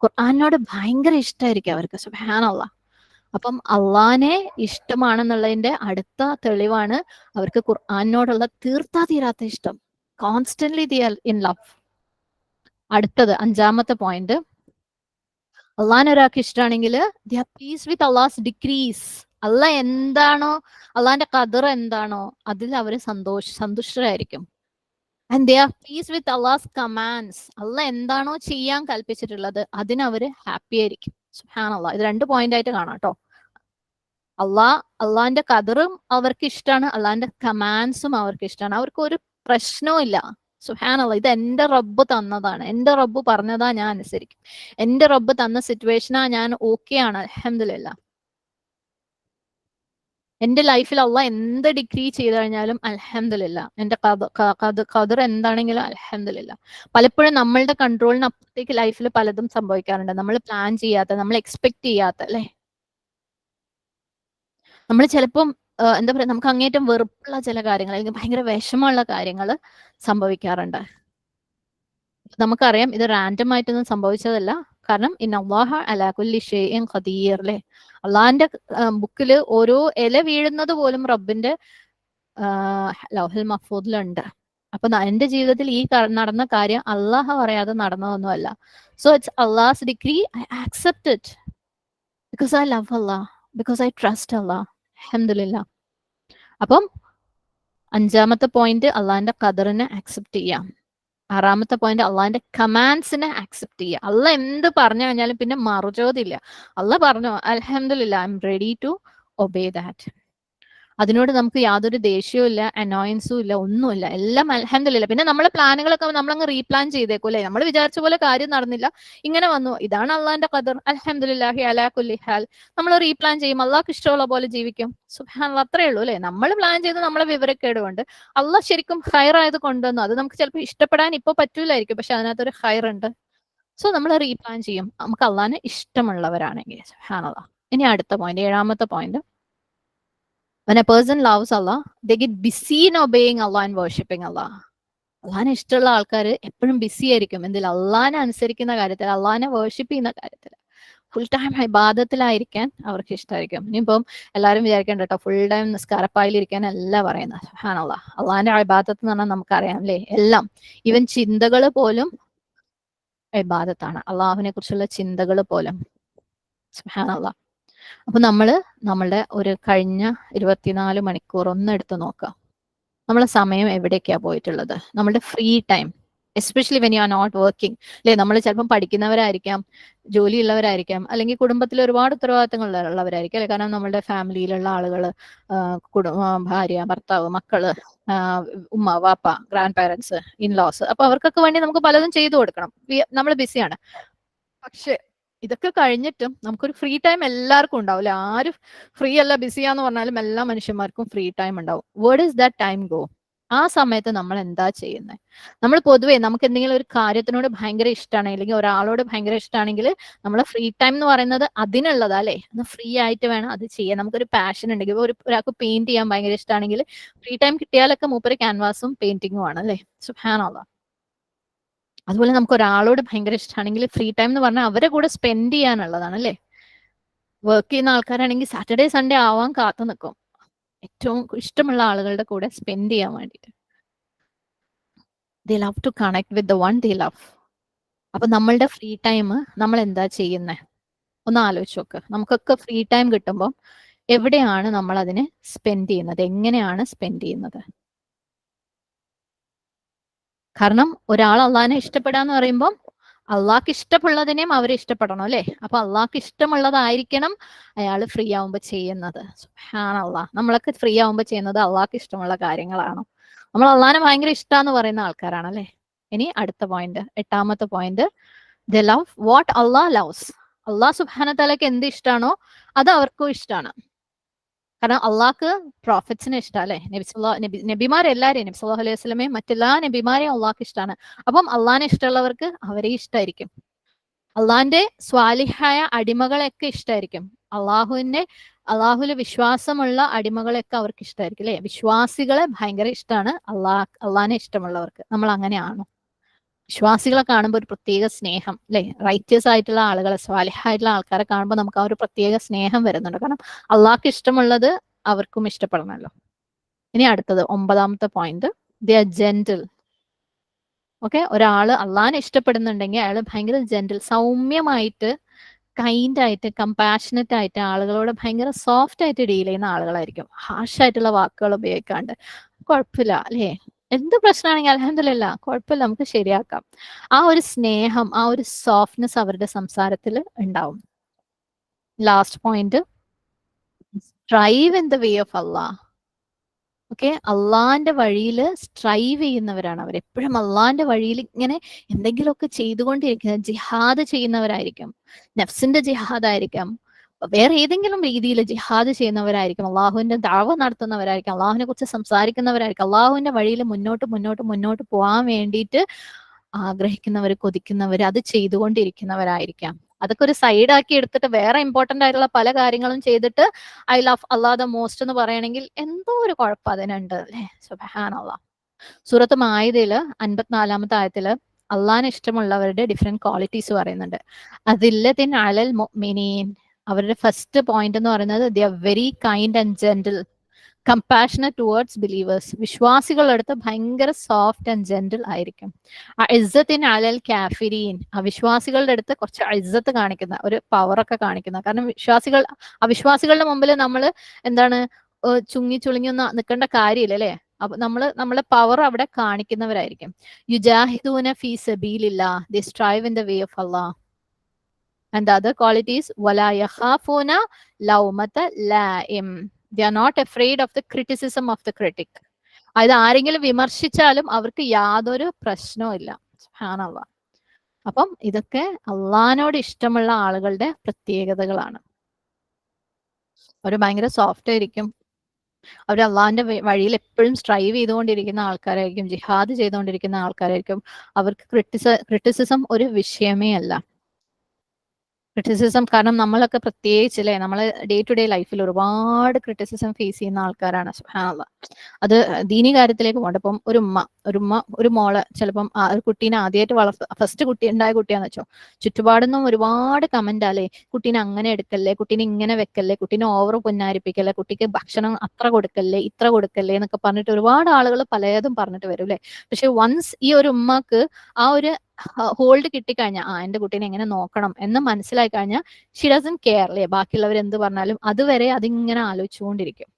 ഖുർആനോട് ഭയങ്കര ഇഷ്ടമായിരിക്കും അവർക്ക്. സുബ്ഹാനല്ലാഹ്. അപ്പം അള്ളാഹിനെ ഇഷ്ടമാണെന്നുള്ളതിന്റെ അടുത്ത തെളിവാണ് അവർക്ക് ഖുർആനോടുള്ള തീർത്താ തീരാത്ത ഇഷ്ടം. Constantly they are in love. അടുത്തത് 5-ാമത്തെ പോയിന്റ്, അള്ളാഹിനെ ഒരാൾക്ക് ഇഷ്ടമാണെങ്കിൽ they are peace with Allah's decrees. അള്ളാഹ് എന്താണോ, അള്ളാഹിന്റെ ഖദർ എന്താണോ അതിൽ അവർ സന്തുഷ്ടരായിരിക്കും. And they are peace with Allah's commands. Allah എന്താണോ ചെയ്യാൻ കൽപ്പിച്ചിട്ടുള്ളത് അതിനവര് ഹാപ്പി ആയിരിക്കും. സുബ്ഹാനല്ലാഹ്. ഇത് 2 പോയിന്റ് ആയിട്ട് കാണാം കേട്ടോ. അള്ളാഹിന്റെ ഖദറും അവർക്ക് ഇഷ്ടമാണ്, അള്ളാഹിന്റെ കമാൻഡ്സും അവർക്ക് ഇഷ്ടമാണ്. അവർക്ക് ഒരു പ്രശ്നവും ഇല്ല. സുബ്ഹാനല്ലാഹ്. ഇത് എന്റെ റബ്ബ് തന്നതാണ്, എന്റെ റബ്ബ് പറഞ്ഞതാ ഞാൻ അനുസരിക്കും, എന്റെ റബ്ബ് തന്ന സിറ്റുവേഷനാ ഞാൻ ഓക്കെ ആണ്, അൽഹംദുലില്ലാ. എന്റെ ലൈഫിൽ അള്ളാഹ് എന്ത് ഡിഗ്രി ചെയ്തു കഴിഞ്ഞാലും അൽഹംദുലില്ലാ. എന്റെ ഖദർ എന്താണെങ്കിലും അൽഹംദുലില്ലാ. പലപ്പോഴും നമ്മളുടെ കൺട്രോളിന് അപ്പുറത്തേക്ക് ലൈഫിൽ പലതും സംഭവിക്കാറുണ്ട്, നമ്മൾ പ്ലാൻ ചെയ്യാത്ത, നമ്മൾ എക്സ്പെക്ട് ചെയ്യാത്ത, അല്ലെ? നമ്മൾ ചിലപ്പം എന്താ പറയാ, നമുക്ക് അങ്ങേറ്റം വെറുപ്പുള്ള ചില കാര്യങ്ങൾ, അല്ലെങ്കിൽ ഭയങ്കര വിഷമമുള്ള കാര്യങ്ങൾ സംഭവിക്കാറുണ്ട്. നമുക്കറിയാം ഇത് റാൻഡം ആയിട്ടൊന്നും സംഭവിച്ചതല്ല. കാരണം ഇന്നല്ലാഹ അലാ കുല്ലി ഷൈഇൻ ഖദീർ, അല്ലേ? അള്ളാഹിന്റെ ബുക്കിൽ ഓരോ ഇല വീഴുന്നത് പോലും റബ്ബിന്റെ ലൗഹുൽ മഹ്ഫൂദിലുണ്ട്. അപ്പൊ എന്റെ ജീവിതത്തിൽ ഈ നടന്ന കാര്യം അള്ളാഹ പറയാതെ നടന്നതൊന്നുമല്ല. So it's Allah's decree, I accept it. because I love Allah, because I trust Allah. Alhamdulillah. അപ്പം അഞ്ചാമത്തെ പോയിന്റ് അള്ളാഹിന്റെ ഖദറിനെ അക്സെപ്റ്റ് ചെയ്യാം. ആറാമത്തെ പോയിന്റ് അള്ളാഹിന്റെ കമാൻഡ്സിനെ അക്സെപ്റ്റ് ചെയ്യുക. അള്ള എന്ത് പറഞ്ഞു കഴിഞ്ഞാലും പിന്നെ മറുചോദില്ല. അള്ള പറഞ്ഞു അൽഹംദുലില്ലാ, I am ready to obey that. അതിനോട് നമുക്ക് യാതൊരു ദേഷ്യവും ഇല്ല, അനോയൻസും ഇല്ല, ഒന്നുമില്ല. എല്ലാം അൽഹംദുലില്ലാ. പിന്നെ നമ്മളെ പ്ലാനുകളൊക്കെ നമ്മളങ്ങ് റീപ്ലാൻ ചെയ്തേക്കും അല്ലേ. നമ്മൾ വിചാരിച്ച പോലെ കാര്യം നടന്നില്ല, ഇങ്ങനെ വന്നു, ഇതാണ് അള്ളാഹിന്റെ ഖദർ, അൽഹംദുലില്ലാഹി അലാ കുല്ലി ഹാൽ. നമ്മൾ റീപ്ലാൻ ചെയ്യും, അള്ളാഹ്ക്ക് ഇഷ്ടമുള്ള പോലെ ജീവിക്കും. സുബ്ഹാനല്ലാഹ്, അത്രേ ഉള്ളൂ അല്ലേ. നമ്മൾ പ്ലാൻ ചെയ്ത് നമ്മളെ വിവരക്കേടുകൊണ്ട് അള്ളാഹ് ശരിക്കും ഹൈറായത് കൊണ്ടുവന്നു. അത് നമുക്ക് ചിലപ്പോൾ ഇഷ്ടപ്പെടാൻ ഇപ്പോൾ പറ്റൂലായിരിക്കും, പക്ഷെ അതിനകത്തൊരു ഹൈറുണ്ട്. സോ നമ്മൾ റീപ്ലാൻ ചെയ്യും, നമുക്ക് അള്ളാഹിനെ ഇഷ്ടമുള്ളവരാണെങ്കിൽ. സുബ്ഹാനല്ലാഹ്. ഇനി അടുത്ത പോയിന്റ്, ഏഴാമത്തെ point. When a person loves Allah, they get busy in obeying Allah and worshipping Allah. അള്ളാഹിനെ ഇഷ്ടമുള്ള ആൾക്കാർ എപ്പോഴും ബിസി ആയിരിക്കും എന്തിൽ? അള്ളാഹിനെ അനുസരിക്കുന്ന കാര്യത്തിൽ, അള്ളാഹിനെ വേർഷിപ്പ് ചെയ്യുന്ന കാര്യത്തിൽ. ഫുൾ ടൈം ഇബാദത്തിലായിരിക്കാൻ അവർക്ക് ഇഷ്ടമായിരിക്കും. ഇനിയിപ്പം എല്ലാവരും വിചാരിക്കേണ്ട കേട്ടോ, ഫുൾ ടൈം നിസ്കാരപ്പായിലിരിക്കാൻ അല്ല പറയുന്നത്. സുബ്ഹാനല്ലാഹ്. അള്ളാഹിന്റെ ഇബാദത്ത് എന്ന് പറഞ്ഞാൽ നമുക്കറിയാം അല്ലേ, എല്ലാം, ഈവൻ ചിന്തകൾ പോലും ഇബാദത്താണ്. അള്ളാഹുവിനെ കുറിച്ചുള്ള ചിന്തകൾ പോലും. സുബ്ഹാനല്ലാഹ്. അപ്പൊ നമ്മളുടെ ഒരു കഴിഞ്ഞ 24 മണിക്കൂർ ഒന്ന് എടുത്ത് നോക്കാം. നമ്മളെ സമയം എവിടേക്കാ പോയിട്ടുള്ളത്? നമ്മുടെ free time, especially when you are not working അല്ലെ. നമ്മൾ ചിലപ്പം പഠിക്കുന്നവരായിരിക്കാം, ജോലിയുള്ളവരായിരിക്കാം, അല്ലെങ്കിൽ കുടുംബത്തിൽ ഒരുപാട് ഉത്തരവാദിത്തങ്ങൾ ഉള്ളവരായിരിക്കും അല്ലെ. കാരണം നമ്മുടെ ഫാമിലിയിലുള്ള ആളുകൾ, ഭാര്യ, ഭർത്താവ്, മക്കള്, ഉമ്മ, വാപ്പ, ഗ്രാൻഡ് പാരന്റ്സ്, ഇൻലോസ്. അപ്പൊ അവർക്കൊക്കെ വേണ്ടി നമുക്ക് പലതും ചെയ്തു കൊടുക്കണം. നമ്മൾ ബിസിയാണ്. പക്ഷെ ഇതൊക്കെ കഴിഞ്ഞിട്ടും നമുക്കൊരു ഫ്രീ ടൈം എല്ലാവർക്കും ഉണ്ടാവില്ല. ആരും ഫ്രീ അല്ല, ബിസിയാന്ന് പറഞ്ഞാലും എല്ലാ മനുഷ്യന്മാർക്കും ഫ്രീ ടൈം ഉണ്ടാവും. Word is that time go? ആ സമയത്ത് നമ്മൾ എന്താ ചെയ്യുന്നത്? നമ്മൾ പൊതുവേ നമുക്ക് എന്തെങ്കിലും ഒരു കാര്യത്തിനോട് ഭയങ്കര ഇഷ്ടമാണ്, അല്ലെങ്കിൽ ഒരാളോട് ഭയങ്കര ഇഷ്ടമാണെങ്കിൽ നമ്മളെ ഫ്രീ ടൈം എന്ന് പറയുന്നത് അതിനുള്ളതാ അല്ലേ. ഒന്ന് ഫ്രീ ആയിട്ട് വേണം അത് ചെയ്യാൻ. നമുക്കൊരു പാഷൻ ഉണ്ടെങ്കിൽ, ഒരാൾക്ക് പെയിന്റ് ചെയ്യാൻ ഭയങ്കര ഇഷ്ടമാണെങ്കിൽ ഫ്രീ ടൈം കിട്ടിയാലൊക്കെ മൂപ്പര് ക്യാൻവാസും പെയിന്റിങ്ങും ആണ് അല്ലേ. സുബ്ഹാനല്ലാഹ്. അതുപോലെ നമുക്ക് ഒരാളോട് ഭയങ്കര ഇഷ്ടമാണെങ്കിൽ ഫ്രീ ടൈം എന്ന് പറഞ്ഞാൽ അവരെ കൂടെ സ്പെൻഡ് ചെയ്യാനുള്ളതാണ് അല്ലേ. വർക്ക് ചെയ്യുന്ന ആൾക്കാരാണെങ്കിൽ സാറ്റർഡേ സൺഡേ ആവാൻ കാത്തു നിൽക്കും, ഏറ്റവും ഇഷ്ടമുള്ള ആളുകളുടെ കൂടെ സ്പെൻഡ് ചെയ്യാൻ വേണ്ടിയിട്ട്. They love to connect with the one they love. അപ്പൊ നമ്മളുടെ ഫ്രീ ടൈം നമ്മൾ എന്താ ചെയ്യുന്നത്? ഒന്ന് ആലോചിച്ച് നോക്ക്. നമുക്കൊക്കെ ഫ്രീ ടൈം കിട്ടുമ്പോൾ എവിടെയാണ് നമ്മൾ അതിനെ സ്പെൻഡ് ചെയ്യുന്നത്? എങ്ങനെയാണ് സ്പെൻഡ് ചെയ്യുന്നത്? കാരണം ഒരാൾ അള്ളാഹിനെ ഇഷ്ടപ്പെടാന്ന് പറയുമ്പോൾ അള്ളാഹ്ക്ക് ഇഷ്ടമുള്ളതിനെയും അവരെ ഇഷ്ടപ്പെടണം അല്ലെ. അപ്പൊ അള്ളാഹ്ക്ക് ഇഷ്ടമുള്ളതായിരിക്കണം അയാൾ ഫ്രീ ആവുമ്പോൾ ചെയ്യുന്നത്. സുബ്ഹാനല്ലാഹ്. നമ്മളൊക്കെ ഫ്രീ ആവുമ്പോൾ ചെയ്യുന്നത് അള്ളാഹ്ക്ക് ഇഷ്ടമുള്ള കാര്യങ്ങളാണോ? നമ്മൾ അള്ളാഹിനെ ഭയങ്കര ഇഷ്ടാന്ന് പറയുന്ന ആൾക്കാരാണ് അല്ലെ. ഇനി അടുത്ത പോയിന്റ്, എട്ടാമത്തെ point. The love what Allah loves. Allah സുബ്ഹാനഹു തആലക്ക് എന്ത് ഇഷ്ടാണോ അത് അവർക്കും ഇഷ്ടമാണ്. കാരണം അള്ളാഹ്ക്ക് പ്രോഫറ്റ്സിനെ ഇഷ്ടം അല്ലെ. നബിമാരെല്ലാരെയും, നബി സല്ലല്ലാഹു അലൈഹി വസല്ലമയും മറ്റെല്ലാ നബിമാരെയും അള്ളാഹ്ക്ക് ഇഷ്ടമാണ്. അപ്പം അള്ളാഹിനെ ഇഷ്ടമുള്ളവർക്ക് അവരെ ഇഷ്ടമായിരിക്കും. അള്ളാഹിന്റെ സ്വാലിഹായ അടിമകളെയൊക്കെ ഇഷ്ടമായിരിക്കും. അള്ളാഹുവിൽ വിശ്വാസമുള്ള അടിമകളെയൊക്കെ അവർക്ക് ഇഷ്ടമായിരിക്കും അല്ലെ. വിശ്വാസികളെ ഭയങ്കര ഇഷ്ടമാണ് അള്ളാഹിനെ ഇഷ്ടമുള്ളവർക്ക്. നമ്മൾ അങ്ങനെയാണോ? വിശ്വാസികളെ കാണുമ്പോൾ ഒരു പ്രത്യേക സ്നേഹം അല്ലെ. റൈറ്റിയസ് ആയിട്ടുള്ള ആളുകളെ, സ്വാലിഹായിട്ടുള്ള ആൾക്കാരെ കാണുമ്പോൾ നമുക്ക് ആ ഒരു പ്രത്യേക സ്നേഹം വരുന്നുണ്ട്. കാരണം അള്ളാഹ്ക്ക് ഇഷ്ടമുള്ളത് അവർക്കും ഇഷ്ടപ്പെടണമല്ലോ. ഇനി അടുത്തത് 9ാമത്തെ point. They are gentle. Okay, ഒരാള് അള്ളാഹിനെ ഇഷ്ടപ്പെടുന്നുണ്ടെങ്കിൽ അയാൾ ഭയങ്കര ജെന്റിൽ, സൗമ്യമായിട്ട്, കൈൻഡ് ആയിട്ട്, കമ്പാഷനറ്റ് ആയിട്ട്, ആളുകളോട് ഭയങ്കര സോഫ്റ്റ് ആയിട്ട് ഡീൽ ചെയ്യുന്ന ആളുകളായിരിക്കും. ഹാർഷായിട്ടുള്ള വാക്കുകൾ ഉപയോഗിക്കാണ്ട്. കുഴപ്പമില്ല അല്ലേ, എന്ത് പ്രശ്നമാണെങ്കിൽ അൽഹംദുലില്ലാ, കുഴപ്പമില്ല, നമുക്ക് ശരിയാക്കാം. ആ ഒരു സ്നേഹം, ആ ഒരു സോഫ്റ്റ്നെസ് അവരുടെ സംസാരത്തിൽ ഉണ്ടാവും. Last point, strive in the way of Allah. Okay, അള്ളാന്റെ വഴിയിൽ സ്ട്രൈവ് ചെയ്യുന്നവരാണ് അവർ. എപ്പോഴും അള്ളാന്റെ വഴിയിൽ ഇങ്ങനെ എന്തെങ്കിലുമൊക്കെ ചെയ്തുകൊണ്ടിരിക്കുന്ന, ജിഹാദ് ചെയ്യുന്നവരായിരിക്കും. നഫ്സിന്റെ ജിഹാദ് ആയിരിക്കാം, വേറെ ഏതെങ്കിലും രീതിയിൽ ജിഹാദ് ചെയ്യുന്നവരായിരിക്കും. അള്ളാഹുവിന്റെ ദഅവ നടത്തുന്നവരായിരിക്കും, അള്ളാഹുവിനെ കുറിച്ച് സംസാരിക്കുന്നവരായിരിക്കും. അള്ളാഹുവിന്റെ വഴിയിൽ മുന്നോട്ട് പോകാൻ വേണ്ടിയിട്ട് ആഗ്രഹിക്കുന്നവർ, കൊതിക്കുന്നവർ, അത് ചെയ്തുകൊണ്ടിരിക്കുന്നവരായിരിക്കാം. അതൊക്കെ ഒരു സൈഡാക്കി എടുത്തിട്ട് വേറെ ഇമ്പോർട്ടന്റ് ആയിട്ടുള്ള പല കാര്യങ്ങളും ചെയ്തിട്ട് I love Allah the most എന്ന് പറയണമെങ്കിൽ എന്തോ ഒരു കുഴപ്പം അതിനുണ്ട് അല്ലെ. സുബ്ഹാനല്ലാഹ്. സൂറത്ത് മാഇദയിൽ 54ാമത്തെ ആയത്തില് അള്ളാഹിന് ഇഷ്ടമുള്ളവരുടെ ഡിഫറെന്റ് ക്വാളിറ്റീസ് പറയുന്നുണ്ട്. അതില്ലത്തിൻ അലൽ മുഅ്മിനീൻ. അവരുടെ ഫസ്റ്റ് പോയിന്റ് എന്ന് പറയുന്നത് they are very kind and gentle. Compassionate towards believers, വിശ്വാസികളുടെ അടുത്ത് ഭയങ്കര സോഫ്റ്റ് ആൻഡ് ജെന്റിൽ ആയിരിക്കും. ഇസ്സത്തിൻ അലൽ കാഫിരീൻ, അവിശ്വാസികളുടെ അടുത്ത് കുറച്ച് ഇസ്സത്ത് കാണിക്കുന്ന, ഒരു പവറൊക്കെ കാണിക്കുന്ന. കാരണം അവിശ്വാസികളുടെ മുമ്പിൽ നമ്മൾ എന്താണ് ചുങ്ങി ചുളുങ്ങി ഒന്നും നിൽക്കേണ്ട കാര്യമില്ല അല്ലെ. അപ്പൊ നമ്മളെ പവർ അവിടെ കാണിക്കുന്നവരായിരിക്കും. യുജാഹിദൂന ഫീ സബീലില്ലാ, they strive in the way of Allah. And the other quality is wala yakhafuna lawmata laim, they are not afraid of the criticism of the critic. അതായത് ആരെങ്കിലും വിമർശിച്ചാലും അവർക്ക് യാതൊരു പ്രശ്നവും ഇല്ല. സുബ്ഹാനല്ലാഹ്. അപ്പം ഇതൊക്കെ അള്ളാഹിനോട് ഇഷ്ടമുള്ള ആളുകളുടെ പ്രത്യേകതകളാണ്. അവർ ഭയങ്കര സോഫ്റ്റ് ആയിരിക്കും. അവർ അള്ളാഹിന്റെ വഴിയിൽ എപ്പോഴും സ്ട്രൈവ് ചെയ്തുകൊണ്ടിരിക്കുന്ന ആൾക്കാരായിരിക്കും, ജിഹാദ് ചെയ്തുകൊണ്ടിരിക്കുന്ന ആൾക്കാരായിരിക്കും. അവർക്ക് ക്രിറ്റിസിസം ഒരു വിഷയമേ അല്ല. ക്രിറ്റിസിസം, കാരണം നമ്മളൊക്കെ പ്രത്യേകിച്ച് അല്ലേ, നമ്മളെ ഡേ ടു ഡേ ലൈഫിൽ ഒരുപാട് ക്രിറ്റിസിസം ഫേസ് ചെയ്യുന്ന ആൾക്കാരാണ്. സുബ്ഹാനല്ലാഹ്. അത് ദീനി കാര്യത്തിലേക്ക് പോകണ്ട. ഇപ്പം ഒരു മോള് ചിലപ്പം ഒരു കുട്ടീനെ ആദ്യമായിട്ട് ഫസ്റ്റ് ഉണ്ടായ കുട്ടിയാന്ന് വെച്ചോ, ചുറ്റുപാടുന്നും ഒരുപാട് കമന്റ് അല്ലേ, കുട്ടീനെ അങ്ങനെ എടുക്കല്ലേ, കുട്ടീനെ ഇങ്ങനെ വെക്കല്ലേ, കുട്ടീനെ ഓവർ പുന്നാരിപ്പിക്കല്ലേ, കുട്ടിക്ക് ഭക്ഷണം അത്ര കൊടുക്കല്ലേ, ഇത്ര കൊടുക്കല്ലേ എന്നൊക്കെ പറഞ്ഞിട്ട് ഒരുപാട് ആളുകൾ പലതും പറഞ്ഞിട്ട് വരും അല്ലെ. പക്ഷെ വൺസ് ഈ ഒരു ഉമ്മക്ക് ആ ഒരു ഹോൾഡ് കിട്ടിക്കഴിഞ്ഞാൽ, എന്റെ കുട്ടീനെ എങ്ങനെ നോക്കണം എന്ന് മനസ്സിലായി കഴിഞ്ഞാൽ ഷി ഡസൻ കെയർ അല്ലേ, ബാക്കിയുള്ളവർ എന്ത് പറഞ്ഞാലും അതുവരെ അതിങ്ങനെ ആലോചിച്ചുകൊണ്ടിരിക്കും.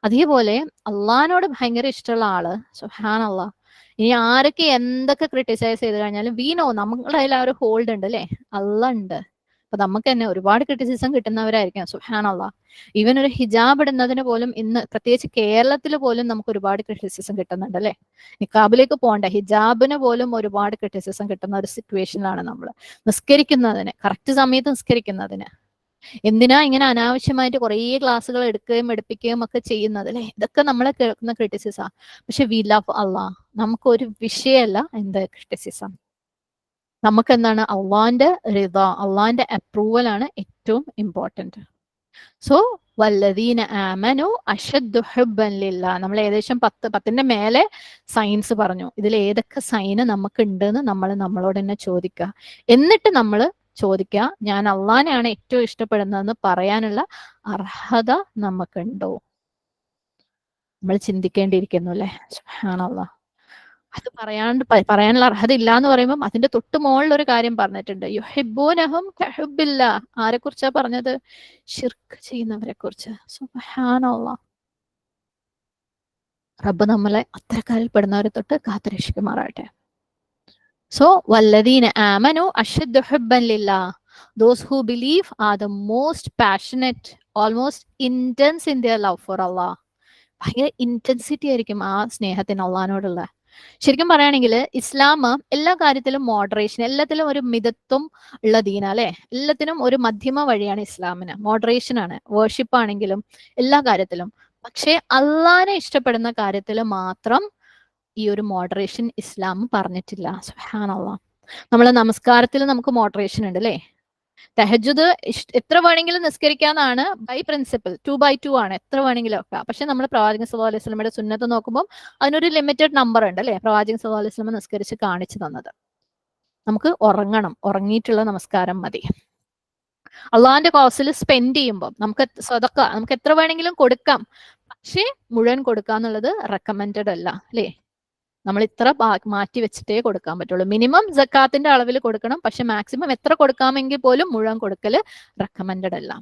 അതേപോലെ അള്ളാഹിനോട് ഭയങ്കര ഇഷ്ടമുള്ള ആള് സുബ്ഹാനല്ലാഹ്, ഇനി ആരൊക്കെ എന്തൊക്കെ ക്രിട്ടിസൈസ് ചെയ്ത് കഴിഞ്ഞാലും വി നോ നമ്മുടെ കയ്യിൽ ആ ഒരു ഹോൾഡ് ഉണ്ട് അല്ലെ, അള്ളാഹ് ഉണ്ട്. അപ്പൊ നമുക്ക് തന്നെ ഒരുപാട് ക്രിറ്റിസിസം കിട്ടുന്നവരായിരിക്കാം. സുബ്ഹാനല്ലാഹ്. ഈവൻ ഒരു ഹിജാബ് ഇടുന്നതിന് പോലും ഇന്ന് പ്രത്യേകിച്ച് കേരളത്തിൽ പോലും നമുക്ക് ഒരുപാട് ക്രിറ്റിസിസം കിട്ടുന്നുണ്ട് അല്ലെ. നിക്കാബിലേക്ക് പോകണ്ട, ഹിജാബിന് പോലും ഒരുപാട് ക്രിറ്റിസിസം കിട്ടുന്ന ഒരു സിറ്റുവേഷനിലാണ് നമ്മൾ. നിസ്കരിക്കുന്നതിന്, കറക്റ്റ് സമയത്ത് നിസ്കരിക്കുന്നതിന് എന്തിനാ ഇങ്ങനെ അനാവശ്യമായിട്ട് കുറേ ക്ലാസ്സുകൾ എടുപ്പിക്കുകയും ഒക്കെ ചെയ്യുന്നത് അല്ലെ. ഇതൊക്കെ നമ്മളെ കേൾക്കുന്ന ക്രിറ്റിസിസാ. പക്ഷെ വി ലവ് അള്ളാഹ്, നമുക്കൊരു വിഷയമല്ല എന്ത് ക്രിറ്റിസിസം. നമുക്ക് എന്താണ് അള്ളാന്റെ റിദ, അള്ളാന്റെ അപ്രൂവൽ ആണ് ഏറ്റവും ഇമ്പോർട്ടന്റ്. സോ വല്ലദീന ആമനു അശദ്ദു ഹുബ്ബൻ ലില്ലാഹ്, നമ്മൾ ഏകദേശം 10ന്റെ മേലെ സൈൻസ് പറഞ്ഞു. ഇതിൽ ഏതൊക്കെ സൈന് നമുക്ക് ഉണ്ടെന്ന് നമ്മളോട് തന്നെ ചോദിക്കുക. എന്നിട്ട് നമ്മൾ ചോദിക്കുക, ഞാൻ അള്ളാനെയാണ് ഏറ്റവും ഇഷ്ടപ്പെടുന്നതെന്ന് പറയാനുള്ള അർഹത നമുക്കുണ്ടോ? നമ്മൾ ചിന്തിക്കേണ്ടിയിരിക്കുന്നു അല്ലെ. സുബ്ഹാനല്ലാഹ്. അത് പറയാനുള്ള അർഹത ഇല്ല എന്ന് പറയുമ്പോൾ അതിന്റെ തൊട്ട് മുകളിൽ ഒരു കാര്യം പറഞ്ഞിട്ടുണ്ട്, യുഹിബ്ബൂനഹും കഹുബ്ബില്ലാഹ്. ആരെ കുറിച്ചാ പറഞ്ഞത്? ശിർക്ക് ചെയ്യുന്നവരെ കുറിച്ച്. സുബ്ഹാനല്ലാഹ്. റബ്ബ് നമ്മളെ അത്തരക്കാരിൽ പെടുന്നവരെ തൊട്ട് കാത്തുരക്ഷിക്കുമാറാകട്ടെ. സോ വല്ലദീന ആമനു അശദ്ദു ഹുബ്ബൻ ലില്ലാഹ്, those who believe are the most passionate, almost intense in their love for Allah. ഭയങ്കര ഇന്റൻസിറ്റി ആയിരിക്കും ആ സ്നേഹത്തിന് അള്ളാഹിനോടുള്ള. ശരിക്കും പറയുകയാണെങ്കിൽ ഇസ്ലാം എല്ലാ കാര്യത്തിലും മോഡറേഷൻ, എല്ലാത്തിലും ഒരു മിതത്വം ഉള്ള ദീന അല്ലെ. എല്ലാത്തിനും ഒരു മധ്യമ വഴിയാണ് ഇസ്ലാമിന്. മോഡറേഷൻ ആണ്, വേർഷിപ്പ് ആണെങ്കിലും എല്ലാ കാര്യത്തിലും. പക്ഷെ അള്ളാഹിനെ ഇഷ്ടപ്പെടുന്ന കാര്യത്തിൽ മാത്രം ഈ ഒരു മോഡറേഷൻ ഇസ്ലാം പറഞ്ഞിട്ടില്ല. സുബ്ഹാനല്ലാഹ്. നമ്മളെ നമസ്കാരത്തിൽ നമുക്ക് മോഡറേഷൻ ഉണ്ട് അല്ലെ. തഹജ്ജുദ് എത്ര വേണമെങ്കിലും നിസ്കരിക്കാന്നാണ് ബൈ പ്രിൻസിപ്പിൾ, 2/2 ആണ്, എത്ര വേണമെങ്കിലും ഒക്കെ. പക്ഷെ നമ്മൾ പ്രവാചകൻ സല്ലല്ലാഹു അലൈഹി വസല്ലമയുടെ സുന്നത്ത് നോക്കുമ്പോൾ അതിനൊരു ലിമിറ്റഡ് നമ്പർ ഉണ്ട് അല്ലെ. പ്രവാചകൻ സല്ലല്ലാഹു അലൈഹി വസല്ലമ നിസ്കരിച്ച് കാണിച്ചു തന്നത്. നമുക്ക് ഉറങ്ങണം, ഉറങ്ങിയിട്ടുള്ള നമസ്കാരം മതി. അള്ളാഹിന്റെ കോസിൽ സ്പെൻഡ് ചെയ്യുമ്പോൾ നമുക്ക് സ്വതക്ക നമുക്ക് എത്ര വേണമെങ്കിലും കൊടുക്കാം, പക്ഷേ മുഴുവൻ കൊടുക്കാന്നുള്ളത് റെക്കമെൻഡഡ് അല്ല അല്ലേ. നമ്മൾ ഇത്ര മാറ്റി വെച്ചിട്ടേ കൊടുക്കാൻ പറ്റുള്ളൂ. മിനിമം സക്കാത്തിന്റെ അളവിൽ കൊടുക്കണം, പക്ഷെ മാക്സിമം എത്ര കൊടുക്കാമെങ്കിൽ പോലും മുഴുവൻ കൊടുക്കല് റെക്കമെൻഡഡ് അല്ല.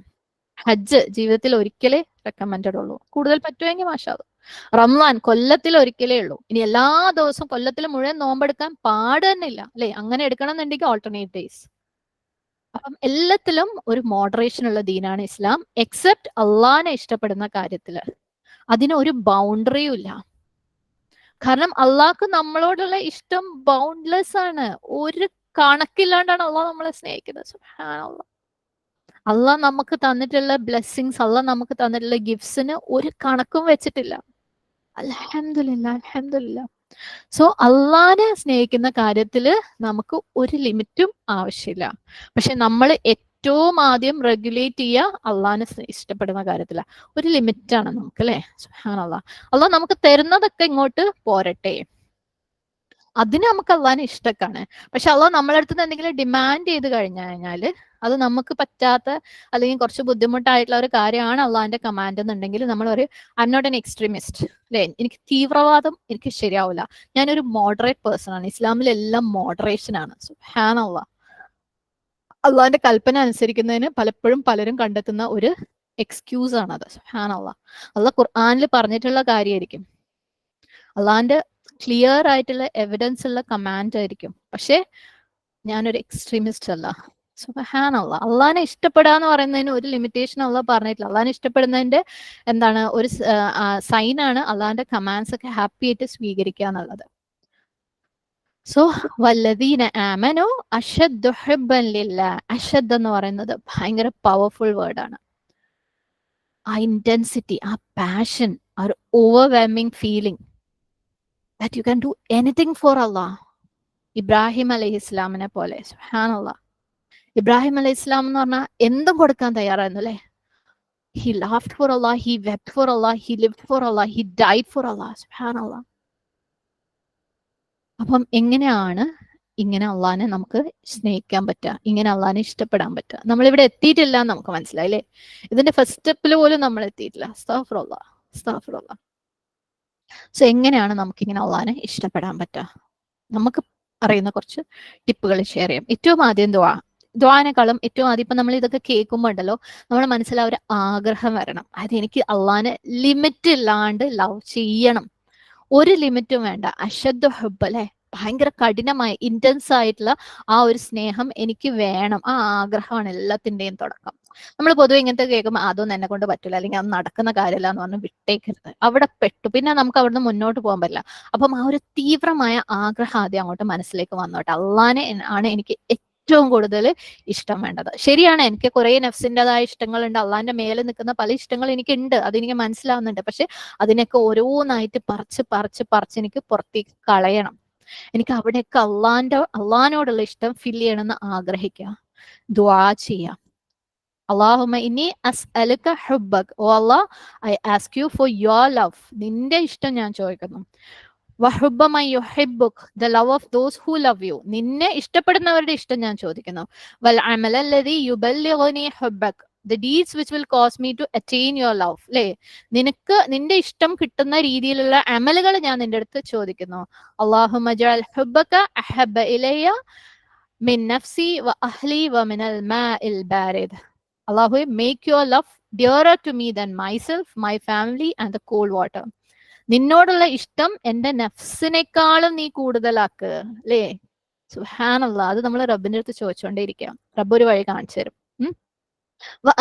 ഹജ്ജ് ജീവിതത്തിൽ ഒരിക്കലേ റെക്കമെൻഡഡ് ഉള്ളൂ, കൂടുതൽ പറ്റുമെങ്കിൽ മാഷാ അല്ലാഹ്. റംസാൻ കൊല്ലത്തിൽ ഒരിക്കലേ ഉള്ളൂ. ഇനി എല്ലാ ദിവസവും കൊല്ലത്തിൽ മുഴുവൻ നോമ്പെടുക്കാൻ പാടുന്നില്ല അല്ലെ. അങ്ങനെ എടുക്കണം എന്നുണ്ടെങ്കിൽ ഓൾട്ടർനേറ്റ് ഡേയ്സ്. അപ്പം എല്ലാത്തിലും ഒരു മോഡറേഷൻ ഉള്ള ദീനാണ് ഇസ്ലാം, എക്സെപ്റ്റ് അള്ളാഹിനെ ഇഷ്ടപ്പെടുന്ന കാര്യത്തില്. അതിന് ഒരു ബൗണ്ടറിയും ഇല്ല. കാരണം അള്ളാഹ്ക്ക് നമ്മളോടുള്ള ഇഷ്ടം ബൗണ്ട്ലെസ് ആണ്. ഒരു കണക്കില്ലാണ്ടാണ് അള്ളാഹ് നമ്മളെ സ്നേഹിക്കുന്നത്. സുബ്ഹാനല്ലാഹ്. അള്ളാഹ് നമുക്ക് തന്നിട്ടുള്ള ബ്ലെസ്സിങ്സ്, അള്ളാഹ് നമുക്ക് തന്നിട്ടുള്ള ഗിഫ്റ്റ്സിന് ഒരു കണക്കും വെച്ചിട്ടില്ല. അൽഹംദുലില്ലാഹ്, അൽഹംദുലില്ലാഹ്. സോ അള്ളാഹിനെ സ്നേഹിക്കുന്ന കാര്യത്തില് നമുക്ക് ഒരു ലിമിറ്റും ആവശ്യമില്ല. പക്ഷെ നമ്മൾ ഏറ്റവും ആദ്യം റെഗുലേറ്റ് ചെയ്യുക അള്ളാഹിനെ ഇഷ്ടപ്പെടുന്ന കാര്യത്തില. ഒരു ലിമിറ്റാണ് നമുക്ക് അല്ലെ. സുബ്ഹാനല്ലാഹ്. അള്ളാഹ് നമുക്ക് തരുന്നതൊക്കെ ഇങ്ങോട്ട് പോരട്ടെ, അതിന് നമുക്ക് അള്ളാഹിനെ ഇഷ്ടക്കാണ്. പക്ഷെ അള്ളാഹ് നമ്മളെ അടുത്ത് എന്തെങ്കിലും ഡിമാൻഡ് ചെയ്ത് കഴിഞ്ഞാല് അത് നമുക്ക് പറ്റാത്ത അല്ലെങ്കിൽ കുറച്ച് ബുദ്ധിമുട്ടായിട്ടുള്ള ഒരു കാര്യമാണ് അള്ളാഹിന്റെ കമാൻഡ് എന്നുണ്ടെങ്കിൽ നമ്മൾ ഒരു I am not an extremist അല്ലെ, എനിക്ക് തീവ്രവാദം എനിക്ക് ശരിയാവില്ല, ഞാനൊരു മോഡറേറ്റ് പേഴ്സൺ ആണ്, ഇസ്ലാമിലെല്ലാം മോഡറേഷൻ ആണ്. സുബ്ഹാനല്ലാഹ്, അള്ളാഹിന്റെ കൽപ്പന അനുസരിക്കുന്നതിന് പലപ്പോഴും പലരും കണ്ടെത്തുന്ന ഒരു എക്സ്ക്യൂസ് ആണത്. സുബ്ഹാനല്ലാഹ്, അള്ളാഹ് ഖുർആനിൽ പറഞ്ഞിട്ടുള്ള കാര്യമായിരിക്കും, അള്ളാഹിന്റെ ക്ലിയർ ആയിട്ടുള്ള എവിഡൻസ് ഉള്ള കമാൻഡ് ആയിരിക്കും, പക്ഷെ ഞാനൊരു എക്സ്ട്രീമിസ്റ്റ് അല്ല. സുബ്ഹാനല്ലാഹ്, അള്ളാഹിനെ ഇഷ്ടപ്പെടാന്ന് പറയുന്നതിന് ഒരു ലിമിറ്റേഷൻ അള്ളാഹ് പറഞ്ഞിട്ടില്ല. അള്ളാഹിനെ ഇഷ്ടപ്പെടുന്നതിന്റെ എന്താണ് ഒരു സൈനാണ് അള്ളാഹിന്റെ കമാൻഡ്സ് ഒക്കെ ഹാപ്പി ആയിട്ട് സ്വീകരിക്കുക എന്നുള്ളത്. സോ വല്ലദീന ആമനു അഷദ്ദു ഹുബ്ബൻ ലില്ലാഹ്, അഷദ് എന്ന് പറയുന്നത് ഭയങ്കര പവർഫുൾ വേർഡാണ്. ആ ഇന്റൻസിറ്റി, ആ പാഷൻ, ആ ഒരു overwhelming feeling that you can do anything for Allah. Ibrahim അലൈഹി ഇസ്ലാമിനെ പോലെ. സുബ്ഹാനല്ലാഹ്, ഇബ്രാഹിം അലൈഹി ഇസ്ലാം എന്ന് പറഞ്ഞാൽ എന്തും കൊടുക്കാൻ തയ്യാറായിരുന്നു അല്ലെ. He laughed for Allah, he wept for Allah, he lived for Allah, he died for Allah. സുബ്ഹാനല്ലാഹ്. അപ്പം എങ്ങനെയാണ് ഇങ്ങനെ അള്ളാഹിനെ നമുക്ക് സ്നേഹിക്കാൻ പറ്റുക, ഇങ്ങനെ അള്ളാഹിനെ ഇഷ്ടപ്പെടാൻ പറ്റുക? നമ്മളിവിടെ എത്തിയിട്ടില്ല എന്ന് നമുക്ക് മനസ്സിലായി അല്ലേ. ഇതിന്റെ ഫസ്റ്റ് സ്റ്റെപ്പിൽ പോലും നമ്മൾ എത്തിയിട്ടില്ല. അസ്തഗ്ഫിറുല്ലാഹ്, അസ്തഗ്ഫിറുല്ലാഹ്. സോ എങ്ങനെയാണ് നമുക്ക് ഇങ്ങനെ അള്ളാഹിനെ ഇഷ്ടപ്പെടാൻ പറ്റുക? നമുക്ക് അറിയുന്ന കുറച്ച് ടിപ്പുകൾ ഷെയർ ചെയ്യാം. ഏറ്റവും ആദ്യം ദ്വാനേക്കാളും ഏറ്റവും ആദ്യം ഇപ്പൊ നമ്മൾ ഇതൊക്കെ കേൾക്കുമ്പോൾ ഉണ്ടല്ലോ, നമ്മുടെ മനസ്സിൽ ആ ഒരു ആഗ്രഹം വരണം. അതായത് എനിക്ക് അള്ളാഹിനെ ലിമിറ്റ് ഇല്ലാണ്ട് ലവ് ചെയ്യണം, ഒരു ലിമിറ്റും വേണ്ട. അഷദ്ദു ഹുബ്ബ് അല്ലെ, ഭയങ്കര കഠിനമായ ഇന്റൻസ് ആയിട്ടുള്ള ആ ഒരു സ്നേഹം എനിക്ക് വേണം. ആ ആഗ്രഹമാണ് എല്ലാത്തിന്റെയും തുടക്കം. നമ്മൾ പൊതുവെ ഇങ്ങനത്തെ കേൾക്കുമ്പോൾ അതൊന്നും എന്നെ കൊണ്ട് പറ്റില്ല, അല്ലെങ്കിൽ അത് നടക്കുന്ന കാര്യമല്ല എന്ന് പറഞ്ഞ് വിട്ടേക്കരുത്. അവിടെ പെട്ടു, പിന്നെ നമുക്ക് അവിടുന്ന് മുന്നോട്ട് പോകാൻ പറ്റില്ല. അപ്പം ആ ഒരു തീവ്രമായ ആഗ്രഹം ആദ്യം അങ്ങോട്ട് മനസ്സിലേക്ക് വന്നോട്ടെ. അള്ളാനെ ആണ് എനിക്ക് ഏറ്റവും കൂടുതൽ ഇഷ്ടം വേണ്ടത്. ശരിയാണ്, എനിക്ക് കുറെ നഫ്സിൻ്റെതായ ഇഷ്ടങ്ങളുണ്ട്, അള്ളാന്റെ മേലെ നിൽക്കുന്ന പല ഇഷ്ടങ്ങൾ എനിക്കുണ്ട്, അതെനിക്ക് മനസ്സിലാവുന്നുണ്ട്. പക്ഷെ അതിനൊക്കെ ഓരോന്നായിട്ട് പറിച്ച് പറിച്ച് പറിച്ച് എനിക്ക് പുറത്തേക്ക് കളയണം. എനിക്ക് അവിടെയൊക്കെ അള്ളാനോടുള്ള ഇഷ്ടം ഫിൽ ചെയ്യണമെന്ന് ആഗ്രഹിക്കുക, ദുആ ചെയ്യാം. അല്ലാഹുമ്മ ഇന്നി അസ്അലുക ഹുബ്ബക്, O Allah I ask you for your love, നിന്റെ ഇഷ്ടം ഞാൻ ചോദിക്കുന്നു. വഹുബ്ബ മൻ യുഹിബ്ബുക്, the love of those who love you, നിന്നെ ഇഷ്ടപ്പെടുന്നവരുടെ ഇഷ്ടം ഞാൻ ചോദിക്കുന്നു. വൽ അമല അല്ലദി യുബല്ലിഗുനി ഹുബ്ബക്, the deeds which will cause me to attain your love, അല്ലേ, നിനക്ക് നിന്റെ ഇഷ്ടം കിട്ടുന്ന രീതിയിലുള്ള അമലുകൾ ഞാൻ നിന്റെ അടുത്ത് ചോദിക്കുന്നു. അല്ലാഹുമ്മ ജഅൽ ഹുബ്ബക അഹബ്ബ ഇലയ്യ മിൻ നഫ്സി വ അഹ്ലി വ മിനൽ മാഇൽ ബാരിദ്. അല്ലാഹു, make your love dearer to me than myself, my family and the cold water. നിന്നോടുള്ള ഇഷ്ടം എന്റെ നഫ്സിനേക്കാളും നീ കൂടുതലാക്ക്, അല്ലേ. സുബ്ഹാനല്ലാഹ്, അത് നമ്മൾ റബ്ബിന്റെ അടുത്ത് ചോദിച്ചുകൊണ്ടേയിരിക്കാം. റബ്ബ് ഒരു വഴി കാണിച്ചു തരും.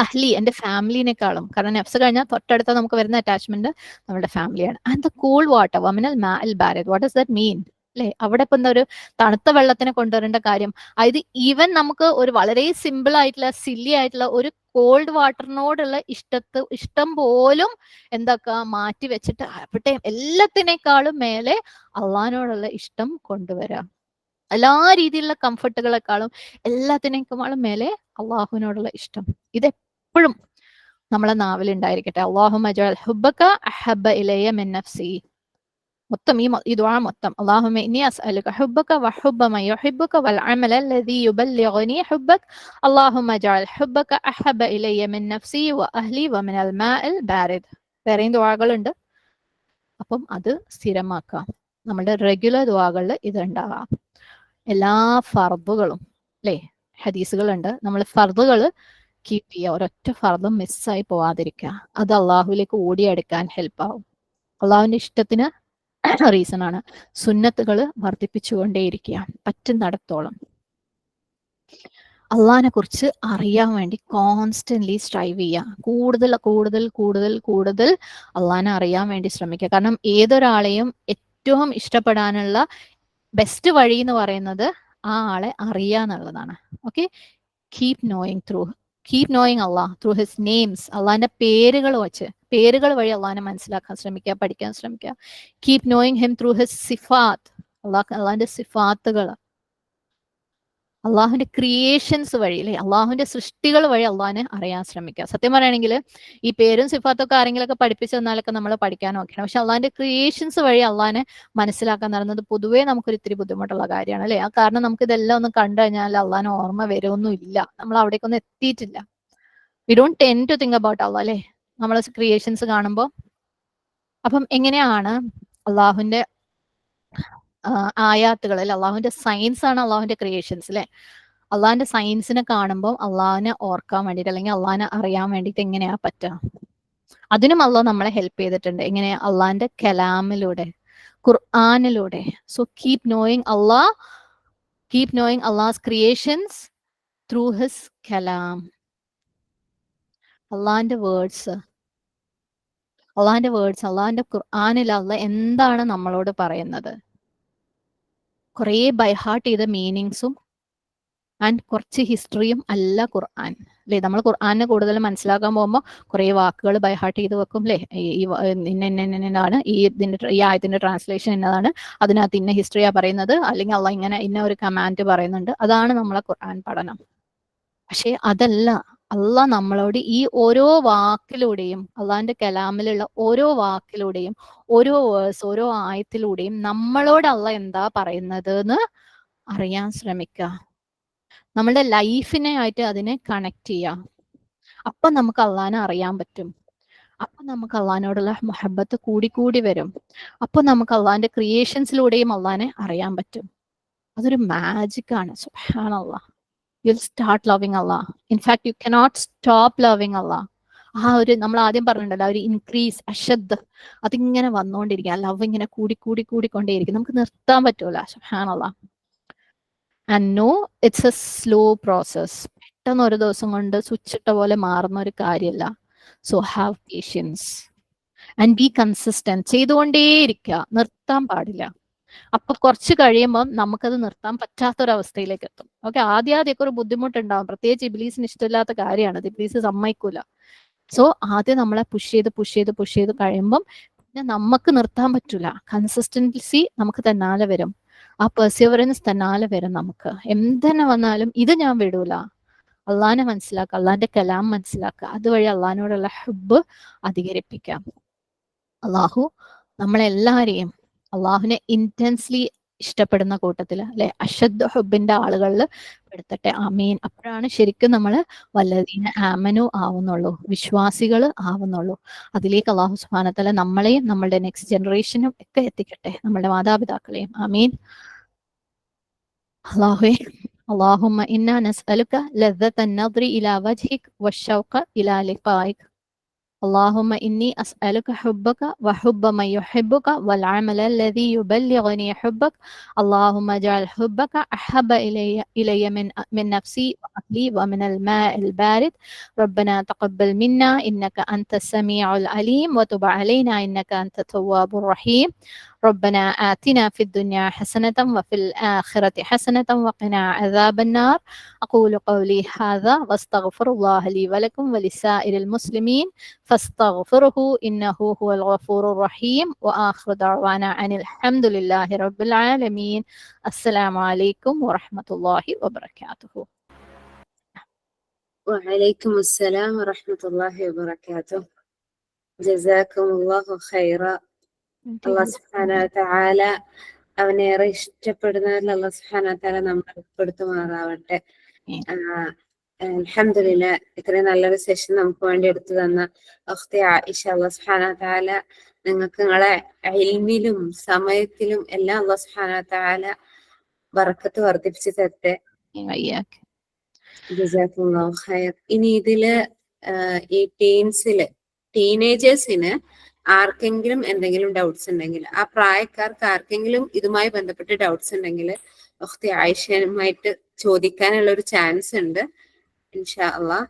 അഹ്ലി, എന്റെ ഫാമിലിനെക്കാളും, കാരണം നഫ്സ് കഴിഞ്ഞാൽ തൊട്ടടുത്ത നമുക്ക് വരുന്ന അറ്റാച്ച്മെന്റ് നമ്മുടെ ഫാമിലിയാണ്. ആൻഡ് ദ കൂൾ വാട്ടർ വമിനൽ മാഇൽ ബാരിദ്, വാട്ട് ഡസ് ദാറ്റ് മീൻ, അല്ലെ. അവിടെ ഇപ്പൊ എന്താ ഒരു തണുത്ത വെള്ളത്തിനെ കൊണ്ടുവരേണ്ട കാര്യം? അതായത് ഈവൻ നമുക്ക് ഒരു വളരെ സിമ്പിൾ ആയിട്ടുള്ള സില്ലി ആയിട്ടുള്ള ഒരു കോൾഡ് വാട്ടറിനോടുള്ള ഇഷ്ടം പോലും എന്താക്കുക മാറ്റി വെച്ചിട്ട് അവിടെ എല്ലാത്തിനേക്കാളും മേലെ അള്ളഹാനോടുള്ള ഇഷ്ടം കൊണ്ടുവരാം. എല്ലാ രീതിയിലുള്ള കംഫർട്ടുകളെക്കാളും എല്ലാത്തിനേക്കാളും മേലെ അള്ളാഹുവിനോടുള്ള ഇഷ്ടം. ഇതെപ്പോഴും നമ്മളെ നാവിൽ ഉണ്ടായിരിക്കട്ടെ. അല്ലാഹുമ്മ ജഅൽ ഹുബ്ബക അഹബ്ബ ഇലയ്യ മിൻ നഫ്സി. മൊത്തം ഈ ദുആ മൊത്തം അല്ലാഹുമ്മ ഇന്നി അസ്അലുക ഹുബ്ബക വഹുബ്ബ മൻ യുഹിബ്ബുക വൽ അമല അല്ലദി യുബല്ലിഗുനി ഹുബ്ബക അല്ലാഹുമ്മ ജഅൽ ഹുബ്ബക അഹബ്ബ ഇലയ്യ മിൻ നഫ്സി വ അഹ്ലി വ മിനൽ മാഇൽ ബാരിദ്. വേറെയും ദുആകളുണ്ട്, അപ്പം അത് സ്ഥിരമാക്കാം. നമ്മുടെ റെഗുലർ ദുആകളിൽ ഇത് ഉണ്ടാകാം. എല്ലാ ഫർദുകളും, അല്ലേ, ഹദീസുകളുണ്ട്, നമ്മൾ ഫർദുകൾ കീപ്പ് ചെയ്യുക, ഒരൊറ്റ ഫർദും മിസ്സായി പോവാതിരിക്കുക. അത് അള്ളാഹുവിലേക്ക് ഓടിയെടുക്കാൻ ഹെൽപ്പ് ആവും. അള്ളാഹുവിന്റെ ഇഷ്ടത്തിന് റീസൺ ആണ്. സുന്നത്തുകൾ വർദ്ധിപ്പിച്ചുകൊണ്ടേയിരിക്കുക പറ്റുന്നിടത്തോളം. അള്ളാഹിനെ കുറിച്ച് അറിയാൻ വേണ്ടി കോൺസ്റ്റന്റ്ലി സ്ട്രൈവ് ചെയ്യുക. കൂടുതൽ കൂടുതൽ കൂടുതൽ കൂടുതൽ അള്ളാഹിനെ അറിയാൻ വേണ്ടി ശ്രമിക്കുക. കാരണം ഏതൊരാളെയും ഏറ്റവും ഇഷ്ടപ്പെടാനുള്ള ബെസ്റ്റ് വഴി എന്ന് പറയുന്നത് ആ ആളെ അറിയാന്നുള്ളതാണ്. Okay, keep knowing Allah through his names. അള്ളാഹിന്റെ പേരുകൾ വഴി അള്ളാഹിനെ മനസ്സിലാക്കാൻ ശ്രമിക്കുക, പഠിക്കാൻ ശ്രമിക്കുക. Keep knowing him through his സിഫാത്ത്, അള്ളാഹിന്റെ സിഫാത്തുകൾ. അള്ളാഹുവിന്റെ ക്രിയേഷൻസ് വഴി അല്ലെ, അള്ളാഹുവിന്റെ സൃഷ്ടികൾ വഴി അള്ളാഹിനെ അറിയാൻ ശ്രമിക്കുക. സത്യം പറയുകയാണെങ്കിൽ ഈ പേരും സിഫാത്തൊക്കെ ആരെങ്കിലുമൊക്കെ പഠിപ്പിച്ചു തന്നാലൊക്കെ നമ്മൾ പഠിക്കാൻ നോക്കണം. പക്ഷെ അള്ളാഹിന്റെ ക്രിയേഷൻസ് വഴി അള്ളാഹിനെ മനസ്സിലാക്കാൻ നടന്നത് പൊതുവേ നമുക്കൊരു ഇത്തിരി ബുദ്ധിമുട്ടുള്ള കാര്യമാണ് അല്ലെ. ആ കാരണം നമുക്ക് ഇതെല്ലാം ഒന്ന് കണ്ടു കഴിഞ്ഞാൽ അള്ളാഹിനെ ഓർമ്മ വരുമൊന്നും ഇല്ല, നമ്മൾ അവിടേക്കൊന്നും എത്തിയിട്ടില്ല. We don't tend to think about Allah അല്ലെ, നമ്മൾ ക്രിയേഷൻസ് കാണുമ്പോൾ. അപ്പം എങ്ങനെയാണ് അള്ളാഹുവിന്റെ ആയാത്തുകൾ അല്ലെ, അള്ളാഹുവിന്റെ സയൻസ് ആണ് അള്ളാഹുവിന്റെ ക്രിയേഷൻസ് അല്ലെ. അള്ളാഹിന്റെ സയൻസിനെ കാണുമ്പോൾ അള്ളാഹിനെ ഓർക്കാൻ വേണ്ടിയിട്ട് അല്ലെങ്കിൽ അള്ളാഹിനെ അറിയാൻ വേണ്ടിയിട്ട് എങ്ങനെയാ പറ്റുക, അതിനും അള്ളാഹ് നമ്മളെ ഹെൽപ്പ് ചെയ്തിട്ടുണ്ട്. എങ്ങനെ? അള്ളാഹിന്റെ കലാമിലൂടെ, ഖുർആനിലൂടെ. So keep knowing Allah, keep knowing Allah's creations through his കലാം. അള്ളാഹിന്റെ വേർഡ്സ്, അള്ളാഹിന്റെ ഖുർആനിൽ അള്ളാഹ് എന്താണ് നമ്മളോട് പറയുന്നത്, കുറേ ബൈഹാർട്ട് ചെയ്ത മീനിങ്സും ആൻഡ് കുറച്ച് ഹിസ്റ്ററിയും അല്ല ഖുർആൻ അല്ലേ. നമ്മൾ ഖുർആനെ കൂടുതൽ മനസ്സിലാക്കാൻ പോകുമ്പോൾ കുറേ വാക്കുകൾ ബൈഹാർട്ട് ചെയ്ത് വെക്കും അല്ലേ. ഇന്നാണ് ഈ ആയത്തിന്റെ ട്രാൻസ്ലേഷൻ എന്നതാണ്, അതിനകത്ത് ഇന്ന ഹിസ്റ്ററിയാ പറയുന്നത്, അല്ലെങ്കിൽ അള്ളാഹ് ഇങ്ങനെ ഇന്ന ഒരു കമാൻഡ് പറയുന്നുണ്ട്, അതാണ് നമ്മളെ ഖുർആൻ പഠനം. പക്ഷെ അതല്ല, അള്ളാഹ് നമ്മളോട് ഈ ഓരോ വാക്കിലൂടെയും, അള്ളാഹിന്റെ കലാമിലുള്ള ഓരോ വാക്കിലൂടെയും, ഓരോ വേഴ്സ്, ഓരോ ആയത്തിലൂടെയും നമ്മളോട് അള്ളാഹ് എന്താ പറയുന്നത് എന്ന് അറിയാൻ ശ്രമിക്കുക. നമ്മളുടെ ലൈഫിനെ ആയിട്ട് അതിനെ കണക്ട് ചെയ്യാം. അപ്പൊ നമുക്ക് അള്ളാഹിനെ അറിയാൻ പറ്റും. അപ്പൊ നമുക്ക് അള്ളാഹിനോടുള്ള മുഹബത്ത് കൂടി വരും. അപ്പൊ നമുക്ക് അള്ളാഹിന്റെ ക്രിയേഷൻസിലൂടെയും അള്ളാഹിനെ അറിയാൻ പറ്റും. അതൊരു മാജിക് ആണ്. സുബ്ഹാനല്ലാഹ്. You'll start loving Allah. In fact, you cannot stop loving Allah. ആ ഒരു നമ്മൾ ആദ്യം പറഞ്ഞിട്ടുണ്ടല്ലോ, ഒരു ഇൻക്രീസ്, അശദ്, അതിങ്ങനെ വന്നുകൊണ്ടിരിക്കുക. ലവ് ഇങ്ങനെ കൂടിക്കൊണ്ടേയിരിക്കും. നമുക്ക് നിർത്താൻ പറ്റൂല. സുബ്ഹാനല്ലാഹ്. And no, it's a slow process. പെട്ടെന്ന് ഒരു ദിവസം കൊണ്ട് സ്വിച്ച് ഇട്ട പോലെ മാറുന്ന ഒരു കാര്യമല്ല. So have patience and be consistent. ചെയ്തുകൊണ്ടേയിരിക്കുക, നിർത്താൻ പാടില്ല. അപ്പൊ കുറച്ച് കഴിയുമ്പോൾ നമുക്കത് നിർത്താൻ പറ്റാത്തൊരവസ്ഥയിലേക്ക് എത്തും. ഓക്കെ, ആദ്യമൊക്കെ ഒരു ബുദ്ധിമുട്ടുണ്ടാവും. പ്രത്യേകിച്ച് ഇബ്ലീസിന് ഇഷ്ടമില്ലാത്ത കാര്യമാണ്, ഇബ്ലീസ് സമ്മതിക്കൂല. സോ ആദ്യം നമ്മളെ പുഷ് ചെയ്ത് കഴിയുമ്പം പിന്നെ നമുക്ക് നിർത്താൻ പറ്റൂല. കൺസിസ്റ്റൻസി നമുക്ക് തന്നാലെ വരും, ആ പെർസിവറൻസ് തന്നാലെ വരും. നമുക്ക് എന്തെന്നെ വന്നാലും ഇത് ഞാൻ വിടൂല. അള്ളാഹിനെ മനസ്സിലാക്കുക, അള്ളാഹിന്റെ കലാം മനസ്സിലാക്കുക, അതുവഴി അള്ളാഹിനോടുള്ള ഹുബ്ബ് അധികരിപ്പിക്കാം. അള്ളാഹു നമ്മളെല്ലാരെയും അള്ളാഹുവിനെ ഇന്റൻസ്ലി ഇഷ്ടപ്പെടുന്ന കൂട്ടത്തിൽ അല്ലെ, അശദ് ഹുബിന്റെ ആളുകളിൽ പെടുത്തട്ടെ. ആമീൻ. അപ്പോഴാണ് ശരിക്കും നമ്മൾ വല്ലദീന ആമനു ആവുന്നുള്ളൂ, വിശ്വാസികൾ ആവുന്നുള്ളൂ. അതിലേക്ക് അള്ളാഹു സുബ്ഹാനഹു വ തആല നമ്മളെയും നമ്മളുടെ നെക്സ്റ്റ് ജനറേഷനും ഒക്കെ എത്തിക്കട്ടെ, നമ്മളുടെ മാതാപിതാക്കളെയും. ആമീൻ. അള്ളാഹുവേ, اللهم إنا نسألك لذة النظر إلى وجهك والشوق إلى لقائك. اللهم إني أسألك حبك وحب من يحبك والعمل الذي يبلغني حبك. اللهم اجعل حبك أحب إلي من نفسي وأهلي ومن الماء البارد. ربنا تقبل منا إنك أنت السميع العليم وتب علينا إنك أنت التواب الرحيم. ربنا آتنا في الدنيا حسنة وفي الآخرة حسنة وقنا عذاب النار. أقول قولي هذا واستغفر الله لي ولكم ولسائر المسلمين فاستغفره إنه هو الغفور الرحيم. وآخر دعوانا عن الحمد لله رب العالمين. السلام عليكم ورحمة الله وبركاته. وعليكم السلام ورحمة الله وبركاته. جزاكم الله خيرا. അള്ളാഹു സുബ്ഹാനഹു വ തആല അവനേറെ ഇഷ്ടപ്പെടുന്നവരിൽ അള്ളാഹു സുബ്ഹാനഹു വ തആല നമ്മളെ ഉൾപ്പെടുത്തുമാറാവട്ടെ. അൽഹംദുലില്ലാഹ്, ഇത്രയും നല്ലൊരു സെഷൻ നമുക്ക് വേണ്ടി എടുത്തു തന്ന ഉഖ്തി ആയിഷ, അള്ളാഹു സുബ്ഹാനഹു വ തആല നിങ്ങൾക്ക് നിങ്ങളെ ഇൽമിലും സമയത്തിലും എല്ലാം അള്ളാഹു സുബ്ഹാനഹു വ തആല ബറക്കത്ത് വർദ്ധിപ്പിച്ചു തരട്ടെ. ജസാക്കുമുല്ലാഹു ഖൈർ. ഇനി ഇതില് ഈ ടീനേജേഴ്സിന് ആർക്കെങ്കിലും എന്തെങ്കിലും ഡൗട്ട്സ് ഉണ്ടെങ്കിൽ, ആ പ്രായക്കാർക്ക് ആർക്കെങ്കിലും ഇതുമായി ബന്ധപ്പെട്ട് ഡൗട്ട്സ് ഉണ്ടെങ്കിൽ ഉഖ്തി ആയിഷയുമായിട്ട് ചോദിക്കാനുള്ള ഒരു ചാൻസ് ഉണ്ട്. ഇൻഷാ അള്ളാഹ്.